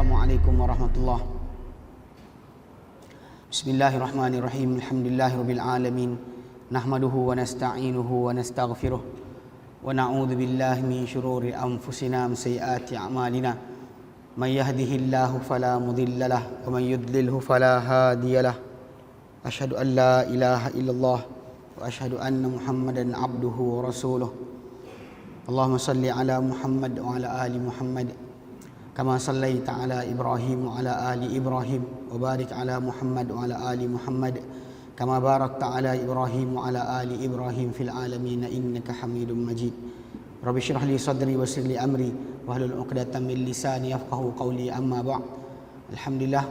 Assalamualaikum warahmatullahi. Bismillahirrahmanirrahim. Alhamdulillahirabbil alamin. Nahmaduhu wa nasta'inuhu wa nastaghfiruh. Wa na'udzu billahi min shururi anfusina wa sayyiati a'malina. May yahdihillahu fala mudilla lahu wa may yudlilhu fala hadiya lahu. Asyhadu an la ilaha illallah wa asyhadu anna Muhammadan abduhu wa rasuluh. Allahumma salli ala Muhammad wa ala ali Muhammad kama sallaita ala Ibrahim wa ala ali Ibrahim wa barik ala Muhammad wa ala ali Muhammad kama barakta ala Ibrahim wa ala ali Ibrahim fil alamin innaka Hamidum Majid. Rabbi shrah li sadri wa yassir li amri wahlul 'uqdatam min lisani yafqahu qawli, amma ba'd. Alhamdulillah,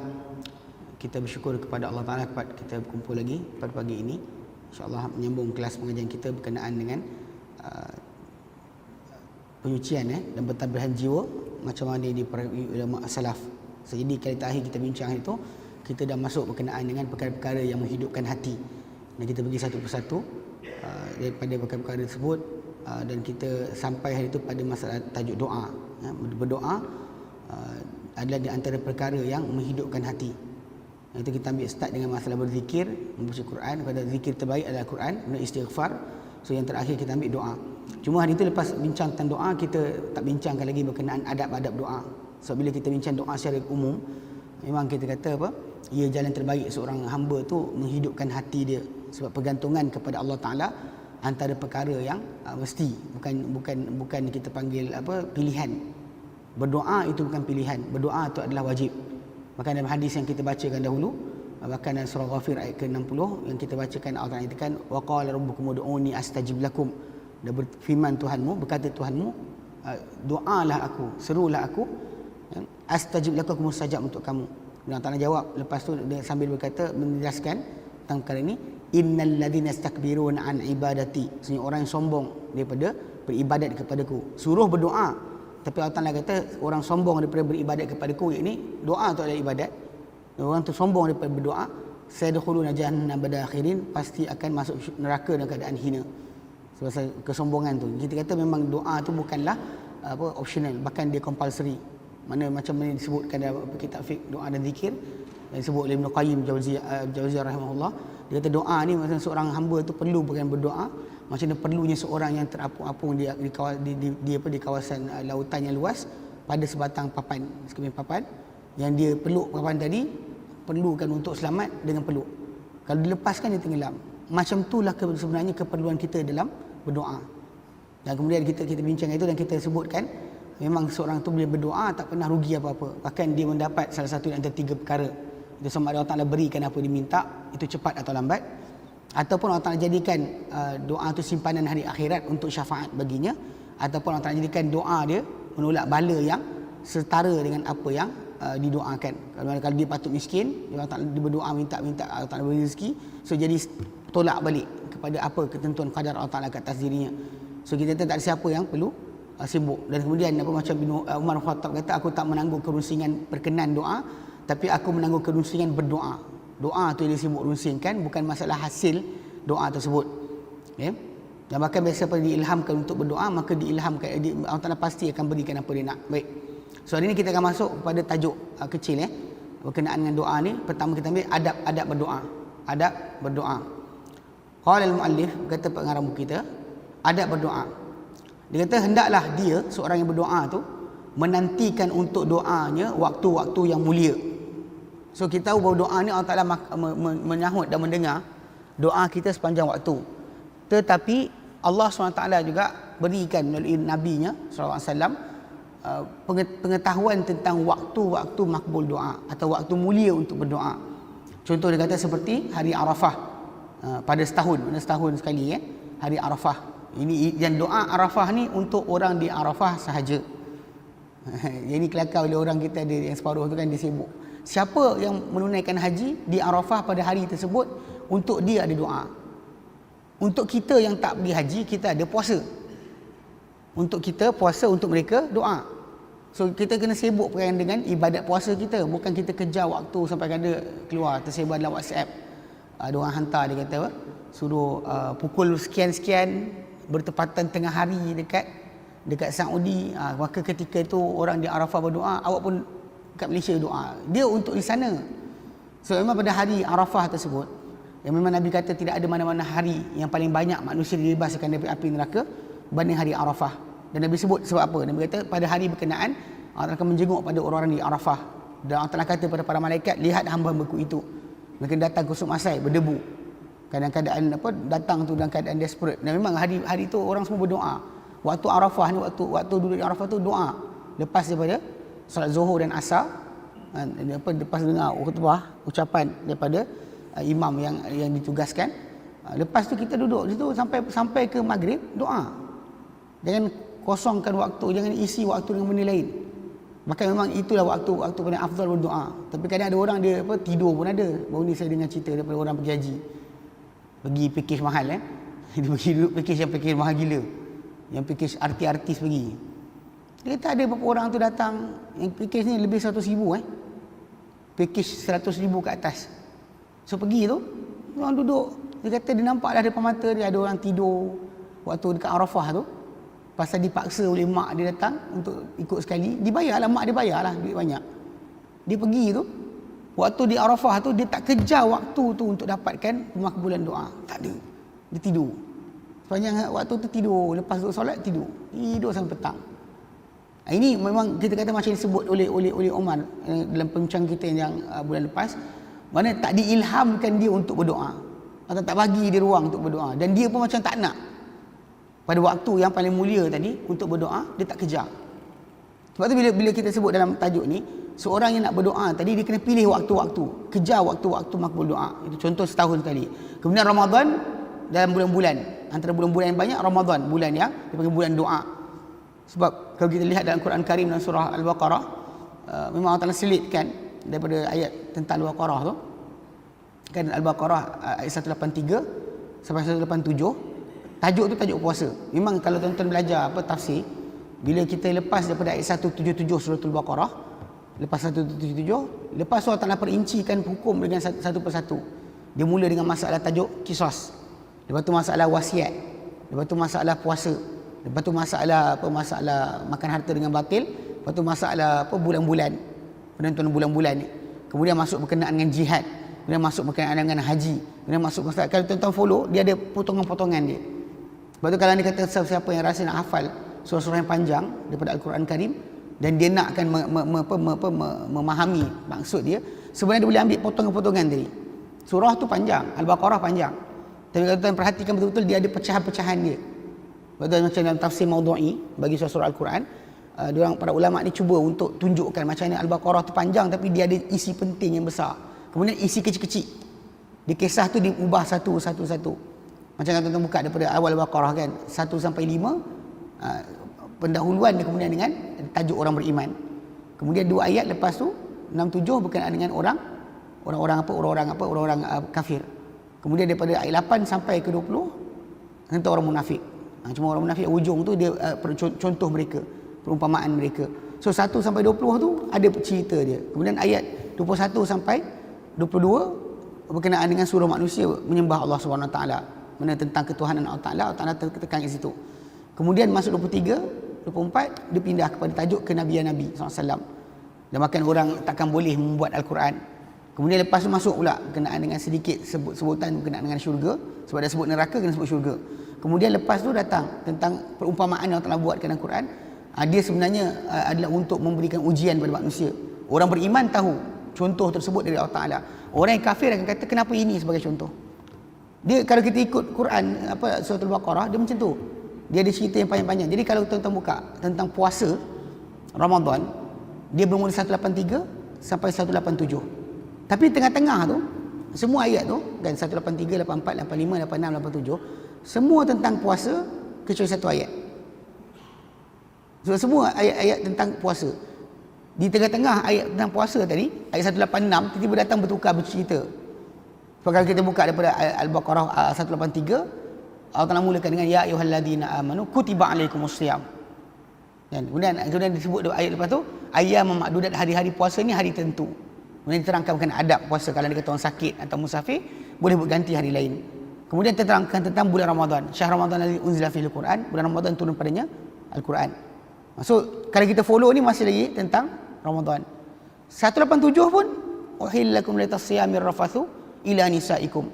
kita bersyukur kepada Allah Taala kita berkumpul lagi pada pagi ini, insya-Allah menyambung kelas pengajian kita berkenaan dengan penyucian dan pentadbiran jiwa macam mana di para ulama salaf. Jadi kali terakhir kita bincang itu, kita dah masuk berkenaan dengan perkara-perkara yang menghidupkan hati, dan kita pergi satu persatu daripada perkara-perkara tersebut, dan kita sampai hari itu pada masalah tajuk doa. Berdoa adalah di antara perkara yang menghidupkan hati. Itu kita ambil start dengan masalah berzikir, membaca Quran. Pada zikir terbaik adalah Quran, kemudian istighfar. So yang terakhir kita ambil doa. Cuma hari itu lepas bincang tentang doa, kita tak bincangkan lagi berkenaan adab-adab doa. So bila kita bincang doa secara umum, memang kita kata apa? Ia jalan terbaik seorang hamba tu menghidupkan hati dia, sebab pergantungan kepada Allah Taala antara perkara yang mesti, bukan kita panggil apa, pilihan. Berdoa itu bukan pilihan, berdoa itu adalah wajib. Bahkan dalam hadis yang kita bacakan dahulu, bahkan dalam surah Ghafir ayat ke-60 yang kita bacakan, Allah Taala katakan wa qala rabbukum ud'uni astajib lakum. Dan berfirman Tuhanmu, berkata Tuhanmu, doalah aku, serulah aku, astajib lakum, aku mustajab untuk kamu. Dan Allah Taala jawab lepas tu dia sambil berkata, menjelaskan tentang perkara ini, innal ladzina yastakbiruna an ibadati, sebenarnya orang yang sombong daripada beribadat kepadaku. Suruh berdoa, tapi Allah Taala kata orang sombong daripada beribadat kepadaku, yakni doa itu adalah ibadat. Orang tu sombong daripada berdoa, sayadkhuluna jahannam badakhirin, pasti akan masuk neraka dalam keadaan hina. Sebab kesombongan tu. Kita kata memang doa tu bukanlah optional, bahkan dia compulsory. Mana macam mana disebutkan dalam kitab fiqh doa dan zikir, yang disebut oleh Ibn Qayyim Jauziyah rahimahullah. Dia kata doa ni macam seorang hamba tu perlu bukan berdoa, macam mana perlunya seorang yang terapung-apung di kawasan lautan yang luas pada sebatang papan, sekeping papan, yang dia peluk papan tadi, perlukan untuk selamat dengan peluk. Kalau dilepaskan dia tenggelam. Macam itulah sebenarnya keperluan kita dalam berdoa. Dan kemudian kita bincang itu, dan kita sebutkan memang seorang tu bila berdoa tak pernah rugi apa-apa. Bahkan dia mendapat salah satu antara 3 perkara. Itu sama ada Allah Taala berikan apa diminta, itu cepat atau lambat, ataupun Allah Taala jadikan doa tu simpanan hari akhirat untuk syafaat baginya, ataupun Allah Taala jadikan doa dia menolak bala yang setara dengan apa yang didoakan. Kalau dia patut miskin, Allah Taala dia berdoa minta Allah Taala beri rezeki, so jadi tolak balik kepada apa ketentuan qadar Allah Taala kat atas dirinya. So kita tak ada siapa yang perlu sibuk. Dan kemudian apa, macam Umar Khattab kata, aku tak menanggung kerusingan perkenan doa, tapi aku menanggung kerusingan berdoa. Doa tu dia sibuk runsingkan, bukan masalah hasil doa tersebut. Okay? Dan bahkan biasa pada diilhamkan untuk berdoa, maka diilhamkan Allah Taala pasti akan berikan apa dia nak. Baik. So hari ni kita akan masuk kepada tajuk kecil berkenaan dengan doa ni. Pertama kita ambil adab berdoa. Adab berdoa. Qala al-muallif, kata pengarang buku kita, adab berdoa. Dia kata hendaklah dia, seorang yang berdoa tu, menantikan untuk doanya waktu-waktu yang mulia. So kita tahu bahawa doa ni Allah Taala menyahut dan mendengar doa kita sepanjang waktu. Tetapi Allah SWT juga berikan melalui nabinya SAW pengetahuan tentang waktu-waktu makbul doa atau waktu mulia untuk berdoa. Contoh dia kata seperti hari Arafah, pada setahun sekali hari Arafah. Ini dan doa Arafah ni untuk orang di Arafah sahaja. Ini kelakar oleh orang kita ada yang separuh tu kan, dia sibuk. Siapa yang menunaikan haji di Arafah pada hari tersebut, untuk dia ada doa. Untuk kita yang tak pergi haji, kita ada puasa. Untuk kita puasa, untuk mereka doa. So kita kena sibuk dengan ibadat puasa kita, bukan kita kejar waktu sampai kada keluar tersebar dalam WhatsApp. Ada orang hantar, dia kata suruh pukul sekian-sekian bertepatan tengah hari dekat Saudi, maka ketika itu orang di Arafah berdoa, awak pun kat Malaysia doa. Dia untuk di sana. So memang pada hari Arafah tersebut, yang memang Nabi kata tidak ada mana-mana hari yang paling banyak manusia dibebaskan dari api neraka berbanding hari Arafah. Dan Nabi sebut sebab apa? Nabi kata pada hari berkenaan Allah akan menjenguk pada orang-orang di Arafah. Dan Allah Ta'ala kata kepada para malaikat, lihat hamba-hambaku itu. Mereka datang kusuk masai, berdebu. Kadang-kadang datang tu dalam keadaan desperate. Dan memang hari tu orang semua berdoa. Waktu Arafah ni, waktu duduk di Arafah tu doa. Lepas daripada solat Zuhur dan Asar, lepas dengar khutbah, ucapan daripada imam yang ditugaskan. Lepas tu kita duduk situ sampai ke maghrib doa. Jangan kosongkan waktu, jangan isi waktu dengan benda lain. Maka memang itulah waktu paling afdal berdoa. Tapi kadang ada orang dia tidur pun ada. Baru ni saya dengar cerita daripada orang pergi haji. Pergi package mahal Dia pergi duduk package mahal gila. Yang package artis pergi. Dia kata ada beberapa orang tu datang, yang package ni lebih 100,000 Package 100,000 ke atas. So pergi tu, orang duduk. Dia kata dia nampak dah depan mata dia ada orang tidur waktu dekat Arafah tu. Pasal dipaksa oleh mak dia datang untuk ikut sekali. Dibayarlah, mak dia bayarlah duit banyak. Dia pergi tu, waktu di Arafah tu dia tak kejar waktu tu untuk dapatkan pemakbulan doa. Tak ada. Dia tidur. Sepanjang waktu tu tidur. Lepas duduk solat tidur. Tidur sampai petang. Ini memang kita kata macam disebut oleh Umar dalam pembincang kita yang bulan lepas. Mana tak diilhamkan dia untuk berdoa. Atau tak bagi dia ruang untuk berdoa. Dan dia pun macam tak nak. Pada waktu yang paling mulia tadi untuk berdoa, dia tak kejar. Sebab tu bila kita sebut dalam tajuk ni, seorang yang nak berdoa tadi dia kena pilih waktu-waktu, kejar waktu-waktu makbul doa. Itu contoh setahun sekali. Kemudian Ramadan dalam bulan-bulan, antara bulan-bulan yang banyak Ramadan, bulan yang dipanggil bulan doa. Sebab kalau kita lihat dalam Quran Karim dalam surah Al-Baqarah, memang Allah Ta'ala selitkan daripada ayat tentang Al-Baqarah tu. Kan Al-Baqarah ayat 183 sampai 187. Tajuk tu tajuk puasa. Memang kalau tuan-tuan belajar tafsir, bila kita lepas daripada ayat 177 surah Al-Baqarah, lepas 177, lepas Allah Ta'ala perincikan hukum dengan satu persatu. Dia mula dengan masalah tajuk kisos. Lepas tu masalah wasiat. Lepas tu masalah puasa. Lepas tu masalah makan harta dengan batil. Lepas tu masalah bulan-bulan, penentuan bulan-bulan ni. Kemudian masuk berkenaan dengan jihad. Kemudian masuk berkenaan dengan haji. Kemudian masuk masalah, kalau tuan-tuan follow, dia ada potongan-potongan dia. Sebab tu kalau dia kata siapa yang rasa nak hafal surah-surah yang panjang daripada Al-Quran Karim dan dia nakkan memahami maksud dia, sebenarnya dia boleh ambil potongan-potongan tadi. Surah tu panjang, Al-Baqarah panjang. Tapi kalau tuan perhatikan betul-betul, dia ada pecahan-pecahan dia. Betul macam dalam tafsir Maudhu'i bagi surah Al-Quran, diorang para ulama ni cuba untuk tunjukkan macam mana Al-Baqarah tu panjang tapi dia ada isi penting yang besar. Kemudian isi kecil-kecil. Di kisah tu diubah satu-satu. Macam kalau tuan-tuan buka daripada awal Al-Baqarah kan, 1 sampai 5, pendahuluan dia kemudian dengan tajuk orang beriman. Kemudian 2 ayat lepas tu 6-7 berkenaan dengan orang kafir. Kemudian daripada ayat 8 sampai ke 20 tentang orang munafik. Cuma orang munafik ujung tu dia contoh mereka, perumpamaan mereka. So 1 sampai 20 tu ada cerita dia. Kemudian ayat 21 sampai 22 berkenaan dengan suruh manusia menyembah Allah Subhanahu Wa Taala. Mana tentang ketuhanan Allah Ta'ala tekan kat situ. Kemudian masuk 23, 24, dia pindah kepada tajuk kenabian Nabi SAW. Dan bahkan orang takkan boleh membuat Al-Quran. Kemudian lepas tu masuk pula berkenaan dengan sedikit sebutan berkenaan dengan syurga. Sebab dah sebut neraka, kena sebut syurga. Kemudian lepas tu datang tentang perumpamaan yang Allah Ta'ala buatkan dalam Quran. Dia sebenarnya adalah untuk memberikan ujian kepada manusia. Orang beriman tahu contoh tersebut dari Allah Ta'ala. Orang yang kafir akan kata kenapa ini sebagai contoh. Dia kalau kita ikut Quran surah Al-Baqarah dia macam tu. Dia ada cerita yang panjang-panjang. Jadi kalau tuan-tuan buka tentang puasa Ramadan, dia bermula 183 sampai 187. Tapi tengah-tengah tu semua ayat tu kan 183, 84, 85, 86, 87 semua tentang puasa kecuali satu ayat. So, semua ayat-ayat tentang puasa. Di tengah-tengah ayat tentang puasa tadi, ayat 186 tiba-tiba datang bertukar bercerita. Kalau kita buka daripada Al-Baqarah 183, Allah Ta'ala mulakan dengan ya ayyuhalladzina amanu kutiba alaikumusiyam. Dan kemudian disebut ayat lepas tu ayyam ma'dudat, hari-hari puasa ni hari tentu. Kemudian diterangkan bukan adab puasa kalau dia kata orang sakit atau musafir boleh berganti hari lain. Kemudian diterangkan tentang bulan Ramadan. Syahr Ramadan allazi unzila fihil Quran, bulan Ramadan turun padanya Al-Quran. So kalau kita follow ni masih lagi tentang Ramadan. 187 pun uhillakum litasyamir rafathu ila nisaikum.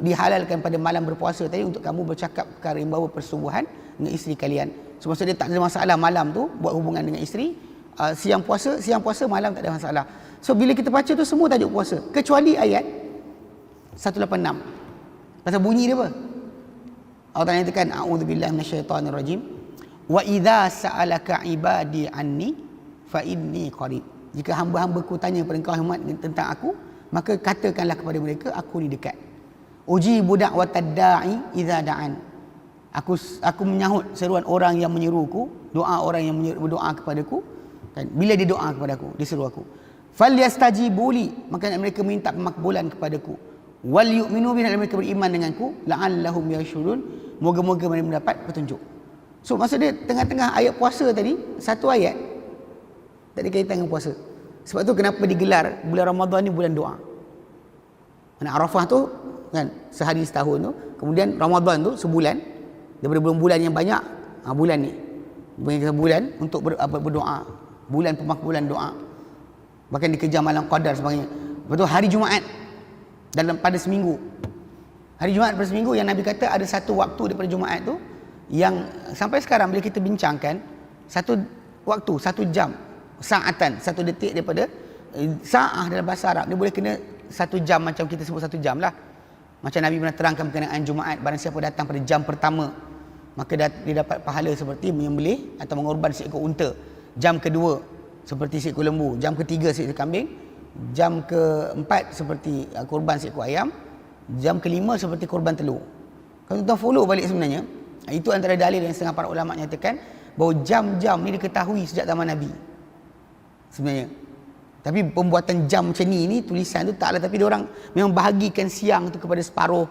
Dihalalkan pada malam berpuasa tadi untuk kamu bercakap perkara yang bawa persetubuhan dengan isteri kalian. So maksudnya tak ada masalah malam tu buat hubungan dengan isteri. Siang puasa malam tak ada masalah. So bila kita baca tu semua tajuk puasa kecuali ayat 186. Pasal bunyi dia apa? Allah Ta'ala nyatakan a'udzubillahi minasyaitonirrajim wa idza sa'alaka ibadi anni fa inni qarib. Jika hamba-hambaku tanya pada engkau Muhammad tentang aku, maka katakanlah kepada mereka aku ni dekat. Ujibu da'watad da'i idza da'an. Aku menyahut seruan orang yang menyeruku, doa orang yang berdoa kepadaku, kan, bila dia doa kepadaku, dia seru aku. Falyastajibu li, maka mereka minta pemakbulan kepadaku. Wal yu'minu bi, mereka beriman denganku, la'allahum yashurun, moga-moga mereka mendapat petunjuk. So maksud dia tengah-tengah ayat puasa tadi, satu ayat tak ada kaitan dengan puasa. Sebab tu kenapa digelar bulan Ramadan ni bulan doa. Mana Arafah tu kan sehari setahun tu, kemudian Ramadan tu sebulan, daripada bulan-bulan yang banyak, bulan ni bagi bulan untuk berdoa, bulan pemakbulan doa, bahkan dikejar malam qadar sebagainya. Betul, hari Jumaat pada seminggu, hari Jumaat pada seminggu yang Nabi kata ada satu waktu daripada Jumaat tu yang sampai sekarang bila kita bincangkan, satu waktu, satu jam, saatan, satu detik daripada sa'ah dalam bahasa Arab, dia boleh kena satu jam, macam kita sebut satu jam lah. Macam Nabi pernah terangkan berkenaan Jumaat, barang siapa datang pada jam pertama, maka dia dapat pahala seperti menyembelih atau mengorban seekor unta. Jam kedua seperti seekor lembu, jam ketiga seekor kambing, jam keempat seperti korban seekor ayam, jam kelima seperti korban telur. Kalau tuan follow balik sebenarnya, itu antara dalil yang setengah para ulama nyatakan bahawa jam-jam ni diketahui sejak zaman Nabi sebenarnya. Tapi pembuatan jam macam ni tulisan tu taklah, tapi dia orang memang bahagikan siang tu kepada separuh,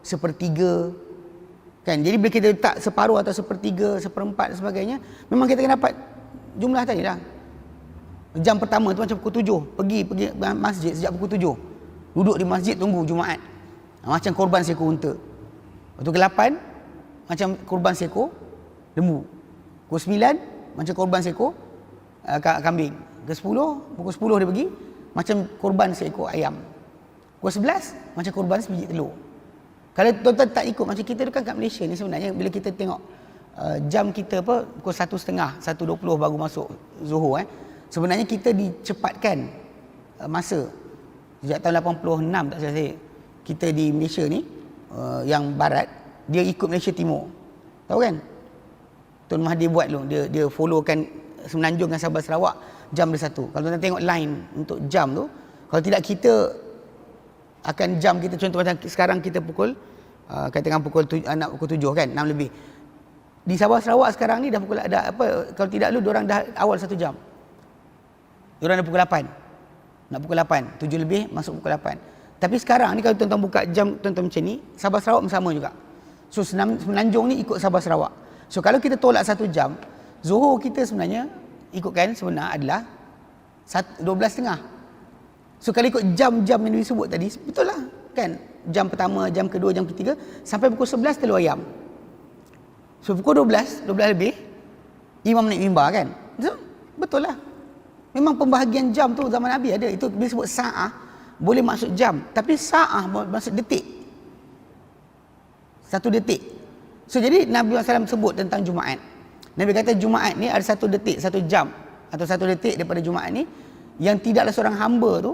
sepertiga, kan. Jadi bila kita letak separuh atau sepertiga, seperempat dan sebagainya, memang kita akan dapat jumlah tadi lah. Jam pertama tu macam pukul 7, pergi masjid sejak pukul 7, duduk di masjid tunggu Jumaat, macam korban seekor unta. Waktu ke-8 macam korban seekor lembu. Pukul 9 macam korban seekor kambing. Pukul 10 dia pergi macam korban seekor ayam. Pukul 11 macam korban sebiji telur. Kalau tuan-tuan tak ikut macam kita tu kan kat Malaysia ni, sebenarnya bila kita tengok jam kita pukul 1.30, 1.20 baru masuk Zuhur, sebenarnya kita dicepatkan masa sejak tahun 86 tak salah saya. Kita di Malaysia ni yang barat, dia ikut Malaysia Timur. Tahu kan? Tun Mahathir buat dulu, dia followkan Semenanjung dengan Sabah Sarawak, jam dia satu. Kalau tuan tengok line untuk jam tu, kalau tidak kita akan jam kita, contoh macam sekarang kita pukul katakan pukul 7 kan, 6 lebih. Di Sabah Sarawak sekarang ni dah pukul ada apa, kalau tidak lu diorang dah awal 1 jam. Diorang dah pukul 8. Nak pukul 8, 7 lebih masuk pukul 8. Tapi sekarang ni kalau tuan-tuan buka jam tuan-tuan macam ni, Sabah Sarawak sama juga. So Semenanjung ni ikut Sabah Sarawak. So kalau kita tolak 1 jam, Zuhur kita sebenarnya ikutkan sebenar adalah 12.30. So kalau ikut jam-jam yang disebut tadi, betul lah kan, jam pertama, jam kedua, jam ketiga, sampai pukul 11 telur ayam. So pukul 12 lebih imam naik mimbar kan, so, betul lah. Memang pembahagian jam tu zaman Nabi ada. Itu bila sebut sa'ah boleh maksud jam, tapi sa'ah maksud detik, 1 detik. So jadi Nabi SAW sebut tentang Jumaat, Nabi kata Jumaat ni ada 1 detik, 1 jam atau 1 detik daripada Jumaat ni yang tidaklah seorang hamba tu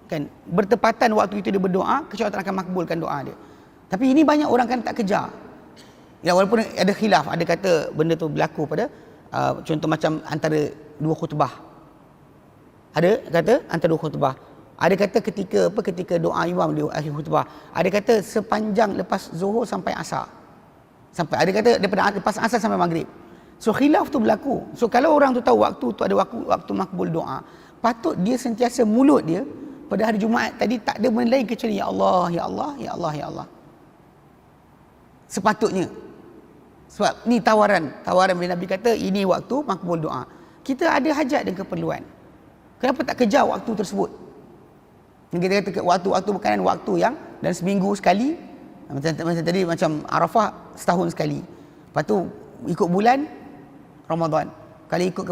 kan bertepatan waktu itu dia berdoa kecuali Allah akan makbulkan doa dia. Tapi ini banyak orang kan tak kejar. Ya, walaupun ada khilaf, ada kata benda tu berlaku pada contoh macam antara 2 khutbah. Ada kata antara 2 khutbah. Ada kata ketika doa imam di akhir khutbah. Ada kata sepanjang lepas Zuhur sampai Asar. Ada kata daripada lepas Asar sampai Maghrib. So khilaf tu berlaku. So kalau orang tu tahu waktu tu ada waktu makbul doa, patut dia sentiasa mulut dia pada hari Jumaat tadi tak ada benda lain kecuali ya Allah, ya Allah, ya Allah, ya Allah. Sepatutnya. Sebab ni tawaran bila Nabi kata ini waktu makbul doa. Kita ada hajat dan keperluan. Kenapa tak kejar waktu tersebut? Kita kata waktu berkenaan waktu yang dan seminggu sekali. Macam tadi macam Arafah setahun sekali. Lepas tu ikut bulan Ramadan. Kalau ikut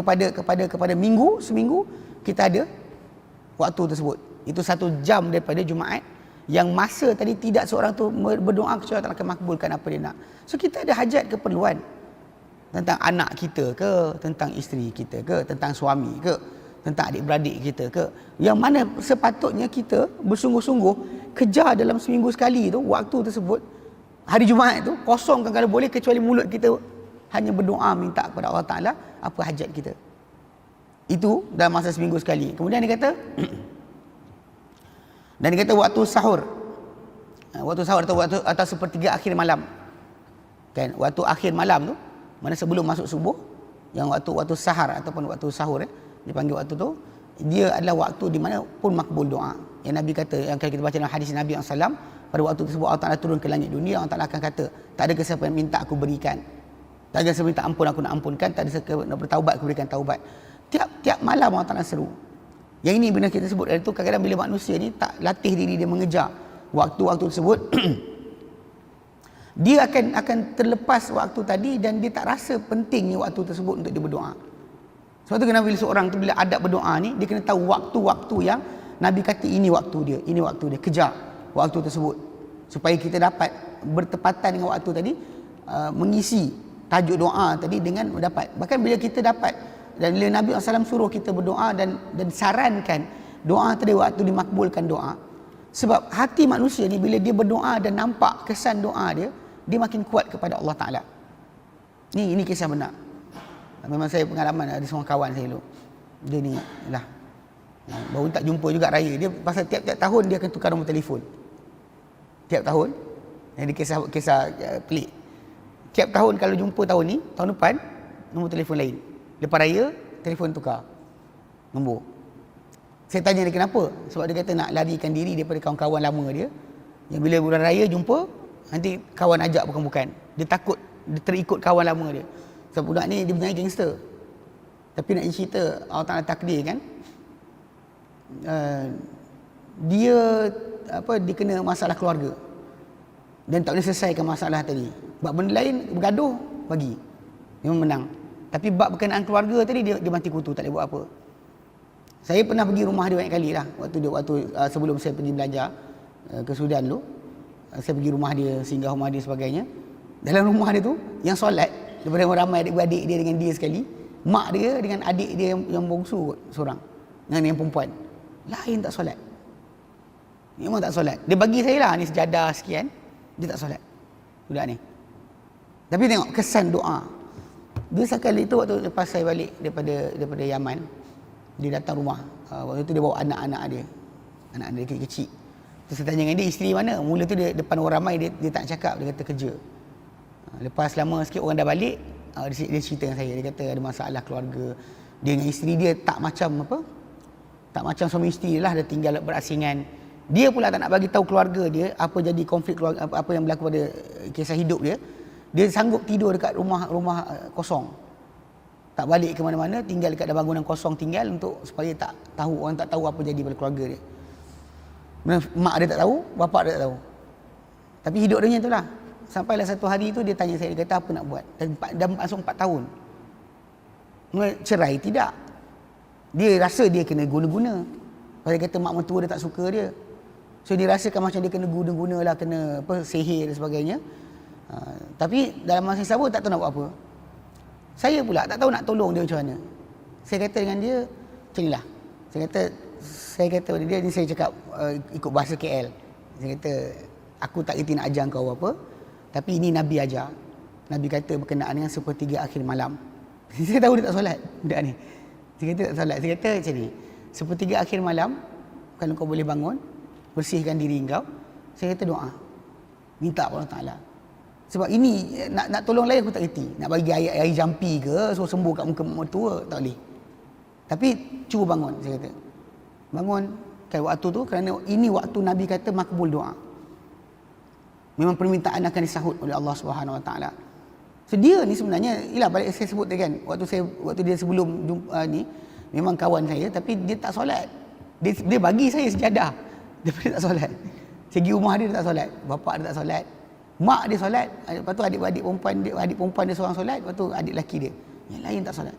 kepada minggu, seminggu, kita ada waktu tersebut. Itu 1 jam daripada Jumaat yang masa tadi tidak seorang tu berdoa kecuali Allah akan makbulkan apa dia nak. So kita ada hajat, keperluan tentang anak kita ke, tentang isteri kita ke, tentang suami ke, tentang adik-beradik kita ke, yang mana sepatutnya kita bersungguh-sungguh kejar dalam seminggu sekali tu waktu tersebut. Hari Jumaat tu kosongkan kalau boleh, kecuali mulut kita hanya berdoa minta kepada Allah Ta'ala apa hajat kita. Itu dalam masa seminggu sekali. Kemudian dia kata dan dia kata waktu sahur. Waktu sahur atau sepertiga akhir malam. Kan, waktu akhir malam tu, mana sebelum masuk subuh, yang waktu sahar ataupun waktu sahur, dipanggil waktu tu, dia adalah waktu di mana pun makbul doa. Yang Nabi kata, yang kalau kita baca dalam hadis Nabi SAW, pada waktu tersebut Allah Ta'ala turun ke langit dunia, Allah Ta'ala akan kata, tak ada siapa yang minta aku berikan, tak ada siapa minta ampun aku nak ampunkan, tak ada siapa nak bertaubat aku berikan taubat. Tiap malam Allah Ta'ala seru. Yang ini benar kita sebut, itu kadang-kadang bila manusia ni tak latih diri dia mengejar waktu-waktu tersebut, dia akan terlepas waktu tadi dan dia tak rasa pentingnya waktu tersebut untuk dia berdoa. Sebab tu kenapa bila seorang tu bila adab berdoa ni, dia kena tahu waktu-waktu yang Nabi kata ini waktu dia, ini waktu dia, kejar waktu tersebut supaya kita dapat bertepatan dengan waktu tadi, mengisi tajuk doa tadi dengan dapat. Bahkan bila kita dapat, dan bila Nabi SAW suruh kita berdoa dan sarankan doa tadi waktu dimakbulkan doa, sebab hati manusia ni bila dia berdoa dan nampak kesan doa dia makin kuat kepada Allah Ta'ala. Ini kisah benar. Memang saya pengalaman, ada seorang kawan saya dulu, dia ni lah, baru tak jumpa juga raya dia, pasal tiap-tiap tahun dia akan tukar nombor telefon. Tiap tahun, ini kisah pelik. Tiap tahun kalau jumpa tahun ni, tahun depan nombor telefon lain. Lepas raya, telefon tukar nombor. Saya tanya dia kenapa? Sebab dia kata nak larikan diri daripada kawan-kawan lama dia, yang bila bulan raya jumpa, nanti kawan ajak bukan-bukan. Dia takut, dia terikut kawan lama dia. Sebab budak ni dia benar gangster. Tapi nak cerita, Allah Ta'ala takdir kan, dia kena masalah keluarga dan tak boleh selesaikan masalah tadi. Bab benda lain bergaduh bagi, memang menang. Tapi bab berkenaan keluarga tadi dia mati kutu, tak boleh buat apa. Saya pernah pergi rumah dia banyak kali lah. Sebelum saya pergi belajar ke Sudan dulu, saya pergi rumah dia, singgah rumah dia sebagainya. Dalam rumah dia tu, yang solat daripada ramai adik-beradik dia dengan dia sekali, mak dia dengan adik dia yang bongsu seorang, dengan yang perempuan lain tak solat. Memang tak solat. Dia bagi saya lah ni sejadah sekian, dia tak solat budak ni. Tapi tengok kesan doa dia. Sekali itu waktu lepas saya balik daripada Yaman, dia datang rumah. Waktu tu dia bawa anak-anak dia kecil-kecil. Terus saya tanya dengan dia, isteri mana? Mula tu dia depan orang ramai, dia tak cakap, dia kata kerja. Lepas lama sikit orang dah balik, dia cerita dengan saya, dia kata ada masalah keluarga. Dia dengan isteri dia tak macam suami isteri lah, dia tinggal berasingan. Dia pula tak nak bagi tahu keluarga dia apa jadi konflik keluarga, apa yang berlaku pada kisah hidup dia. Dia sanggup tidur dekat rumah kosong, tak balik ke mana-mana, tinggal dekat bangunan kosong tinggal untuk supaya orang tak tahu apa jadi pada keluarga dia. Mak dia tak tahu, bapak dia tak tahu. Tapi hidup dia macam itulah. Sampailah satu hari tu dia tanya saya, dia kata apa nak buat? Dah masuk 4 tahun. Cerai tidak. Dia rasa dia kena guna-guna. Pasal dia kata mak mentua dia tak suka dia. So dia rasakan macam dia kena guna-guna lah, kena sihir dan sebagainya. Tapi dalam masa yang sama tak tahu nak buat apa. Saya pula tak tahu nak tolong dia macam mana. Saya kata dengan dia macam inilah. Saya kata pada dia, ni saya cakap ikut bahasa KL. Saya kata aku tak reti nak ajar kau apa, tapi ini Nabi ajar. Nabi kata berkenaan dengan sepertiga akhir malam. Saya tahu dia tak solat budak ni. Saya kata tak solat. Saya kata macam ni, sepertiga akhir malam kalau kau boleh bangun, bersihkan diri kau, saya kata doa, minta kepada Allah Ta'ala. Sebab ini nak tolong lain aku tak reti. Nak bagi air jampi ke, suruh sembuh kat muka mertua, tak boleh. Tapi cuba bangun, saya kata. Bangun kan waktu tu, kerana ini waktu Nabi kata makbul doa. Memang permintaan akan disahut oleh Allah Subhanahu Wa Taala. So dia ni sebenarnya, ialah balik saya sebut tadi kan, waktu dia sebelum jumpa ni, memang kawan saya, tapi dia tak solat. Dia bagi saya sejadah, dia tak solat. Segi rumah dia tak solat, bapak dia tak solat, mak dia solat, lepas tu adik perempuan dia seorang solat, lepas tu adik lelaki dia, yang lain tak solat.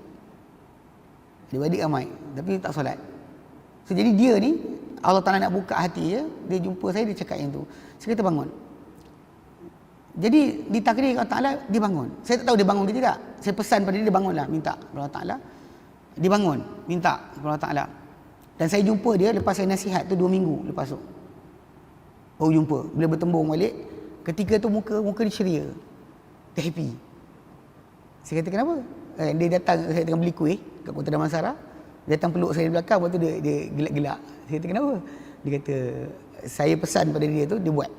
Adik-adik ramai tapi tak solat. So, jadi dia ni Allah Ta'ala nak buka hati dia jumpa saya, dia cakap yang tu. Saya kata bangun. Jadi ditakdir Allah Ta'ala dia bangun. Saya tak tahu dia bangun ke tidak. Saya pesan pada dia bangunlah, minta kepada Allah Ta'ala. Dia bangun, minta kepada Allah Ta'ala. Dan saya jumpa dia lepas saya nasihat tu 2 minggu lepas tu. Baru jumpa. Bila bertembung balik, ketika tu muka dia ceria. Dia happy. Saya kata kenapa? Dia datang, saya tengah beli kuih kat Kota Damansara. Dia datang peluk saya di belakang, lepas tu dia gelak-gelak. Saya kata kenapa? Dia kata, saya pesan pada dia tu, dia buat.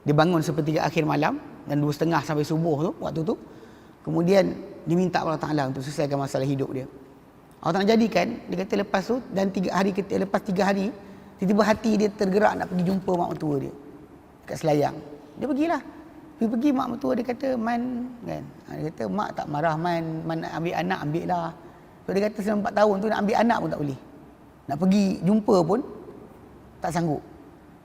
Dia bangun sepertiga akhir malam dan 2:30 sampai subuh tu, waktu tu. Kemudian dia minta Allah Ta'ala untuk selesaikan masalah hidup dia. Allah Ta'ala jadikan, dia kata lepas tu, dan 3 hari, lepas 3 hari, tiba-tiba hati dia tergerak nak pergi jumpa mak mentua dia kat Selayang. Dia pergilah. Pergi mak mentua dia kata, Man, kan? Dia kata, mak tak marah, Man nak ambil anak, ambil lah. So, dia kata selama 4 tahun tu nak ambil anak pun tak boleh. Nak pergi jumpa pun tak sanggup.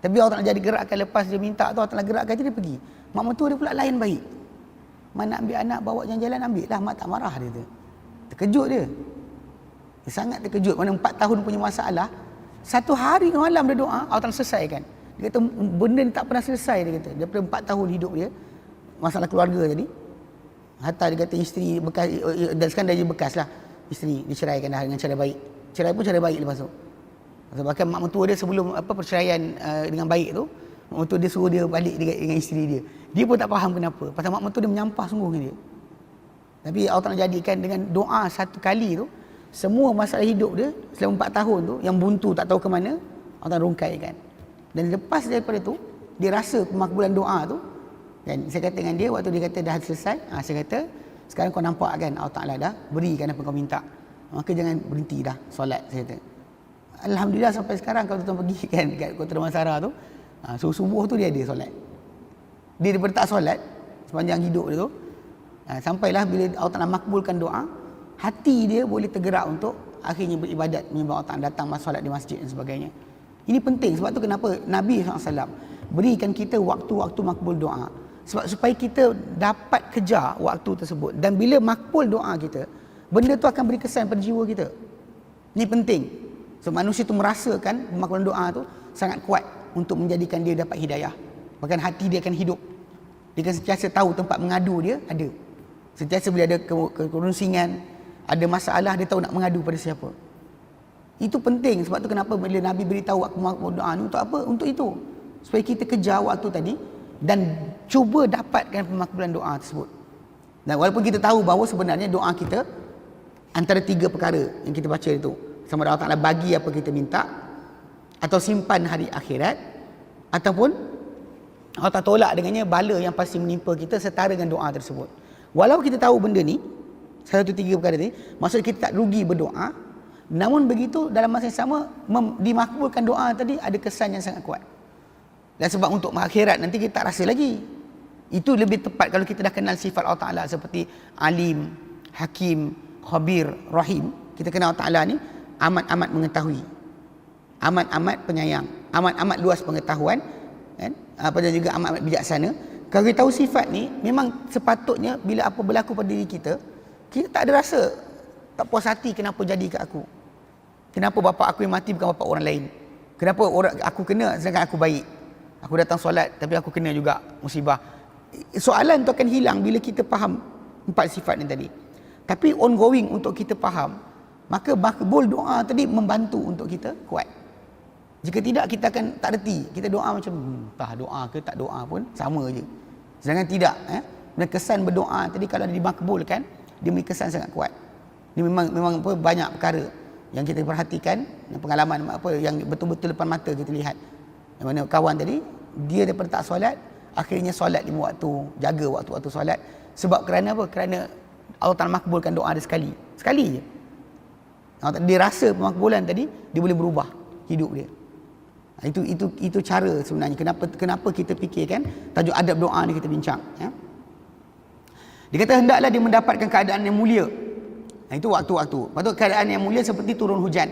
Tapi Allah Ta'ala jadi gerakkan, lepas dia minta tu Allah Ta'ala gerakkan je dia pergi. Mak mentua dia pula lain baik. Man nak ambil anak, bawa jalan-jalan, ambil lah, mak tak marah dia tu. Terkejut dia. Dia sangat terkejut. Mana 4 tahun punya masalah, 1 hari malam dia doa, Allah Ta'ala selesaikan. Dia kata benda ni tak pernah selesai, dia kata. Daripada 4 tahun hidup dia, masalah keluarga tadi. Hatta dia kata isteri bekas, dan sekarang dah jadi bekas lah. Isteri diceraikan dah dengan cara baik. Cerai pun cara baik lepas tu. Bahkan mak mentua dia sebelum perceraian dengan baik tu, mak mentua dia suruh dia balik dengan isteri dia. Dia pun tak faham kenapa. Pasal mak mentua dia menyampah sungguh dengan dia. Tapi Allah Ta'ala jadikan dengan doa 1 kali tu, semua masalah hidup dia selama 4 tahun tu yang buntu tak tahu ke mana, Allah Ta'ala rungkaikan. Dan lepas daripada tu, dia rasa pemakbulan doa tu. Dan saya kata dengan dia, waktu dia kata dah selesai, saya kata, sekarang kau nampak kan Allah Ta'ala dah berikan apa kau minta. Maka jangan berhenti dah solat, saya kata. Alhamdulillah sampai sekarang kalau tuan pergi kan kat Kota Damansara tu, subuh tu dia ada solat. Dia daripada tak solat sepanjang hidup dia tu, sampailah bila Allah Ta'ala makbulkan doa, hati dia boleh tergerak untuk akhirnya beribadat menyembah Allah Ta'ala, datang solat di masjid dan sebagainya. Ini penting, sebab tu kenapa Nabi SAW berikan kita waktu-waktu makbul doa, sebab supaya kita dapat kejar waktu tersebut. Dan bila makbul doa kita, benda tu akan beri kesan pada jiwa kita. Ini penting. So manusia tu merasakan pemakbulan doa tu sangat kuat untuk menjadikan dia dapat hidayah. Bahkan hati dia akan hidup. Dia akan sentiasa tahu tempat mengadu dia ada. Sentiasa bila ada kerusingan, ada masalah, dia tahu nak mengadu pada siapa. Itu penting, sebab tu kenapa bila Nabi beritahu waktu makbul doa ni untuk apa? Untuk itu. Supaya kita kejar waktu tadi dan cuba dapatkan pemakbulan doa tersebut. Dan walaupun kita tahu bahawa sebenarnya doa kita antara 3 perkara yang kita baca itu, sama ada Allah Ta'ala bagi apa kita minta, atau simpan hari akhirat, ataupun Allah Ta'ala tolak dengannya bala yang pasti menimpa kita setara dengan doa tersebut. Walau kita tahu benda ni, satu 3 perkara ni, maksudnya kita tak rugi berdoa, namun begitu dalam masa yang sama dimakbulkan doa tadi ada kesan yang sangat kuat. Dan sebab untuk akhirat nanti kita tak rasa lagi. Itu lebih tepat kalau kita dah kenal sifat Allah Ta'ala seperti Alim, Hakim, Khabir, Rahim. Kita kenal Allah Ta'ala ni amat-amat mengetahui, amat-amat penyayang, amat-amat luas pengetahuan, kan? Dan juga amat-amat bijaksana. Kalau kita tahu sifat ni, memang sepatutnya bila apa berlaku pada diri kita, kita tak ada rasa tak puas hati kenapa jadi kat aku. Kenapa bapa aku yang mati bukan bapa orang lain? Kenapa aku kena sedangkan aku baik? Aku datang solat tapi aku kena juga musibah. Soalan tu akan hilang bila kita faham 4 sifat ni tadi. Tapi ongoing untuk kita faham, maka makbul doa tadi membantu untuk kita kuat. Jika tidak, kita akan tak reti. Kita doa macam entah doa ke tak doa pun sama je. Sedangkan tidak, dan kesan berdoa tadi kalau dimakbulkan, dia memberi kesan sangat kuat. Ini memang banyak perkara yang kita perhatikan, pengalaman yang betul-betul depan mata kita lihat. Yang mana kawan tadi, dia daripada tak solat, akhirnya solat 5 waktu, jaga waktu-waktu solat. Sebab kerana apa? Kerana Allah Ta'ala makbulkan doa dia sekali je. Dia rasa pemakbulan tadi, dia boleh berubah hidup dia. Itu cara sebenarnya kenapa kita fikirkan tajuk adab doa ni kita bincang, ya. Dia kata hendaklah dia mendapatkan keadaan yang mulia. Itu waktu-waktu. Lepas tu keadaan yang mulia seperti turun hujan.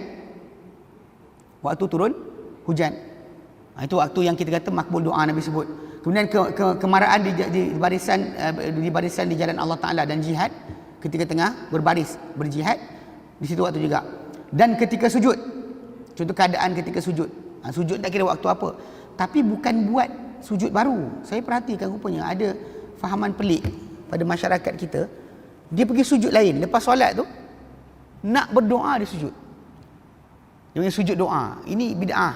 Waktu turun hujan. Itu waktu yang kita kata makbul doa Nabi sebut. Kemudian kemaraan di barisan di jalan Allah Ta'ala dan jihad, ketika tengah berbaris berjihad, di situ waktu juga. Dan ketika sujud, Contoh keadaan ketika sujud. Sujud tak kira waktu apa. Tapi bukan buat sujud baru. Saya perhatikan rupanya ada fahaman pelik pada masyarakat kita. Dia pergi sujud lain. Lepas solat tu, nak berdoa dia sujud. Dia punya sujud doa. Ini bid'ah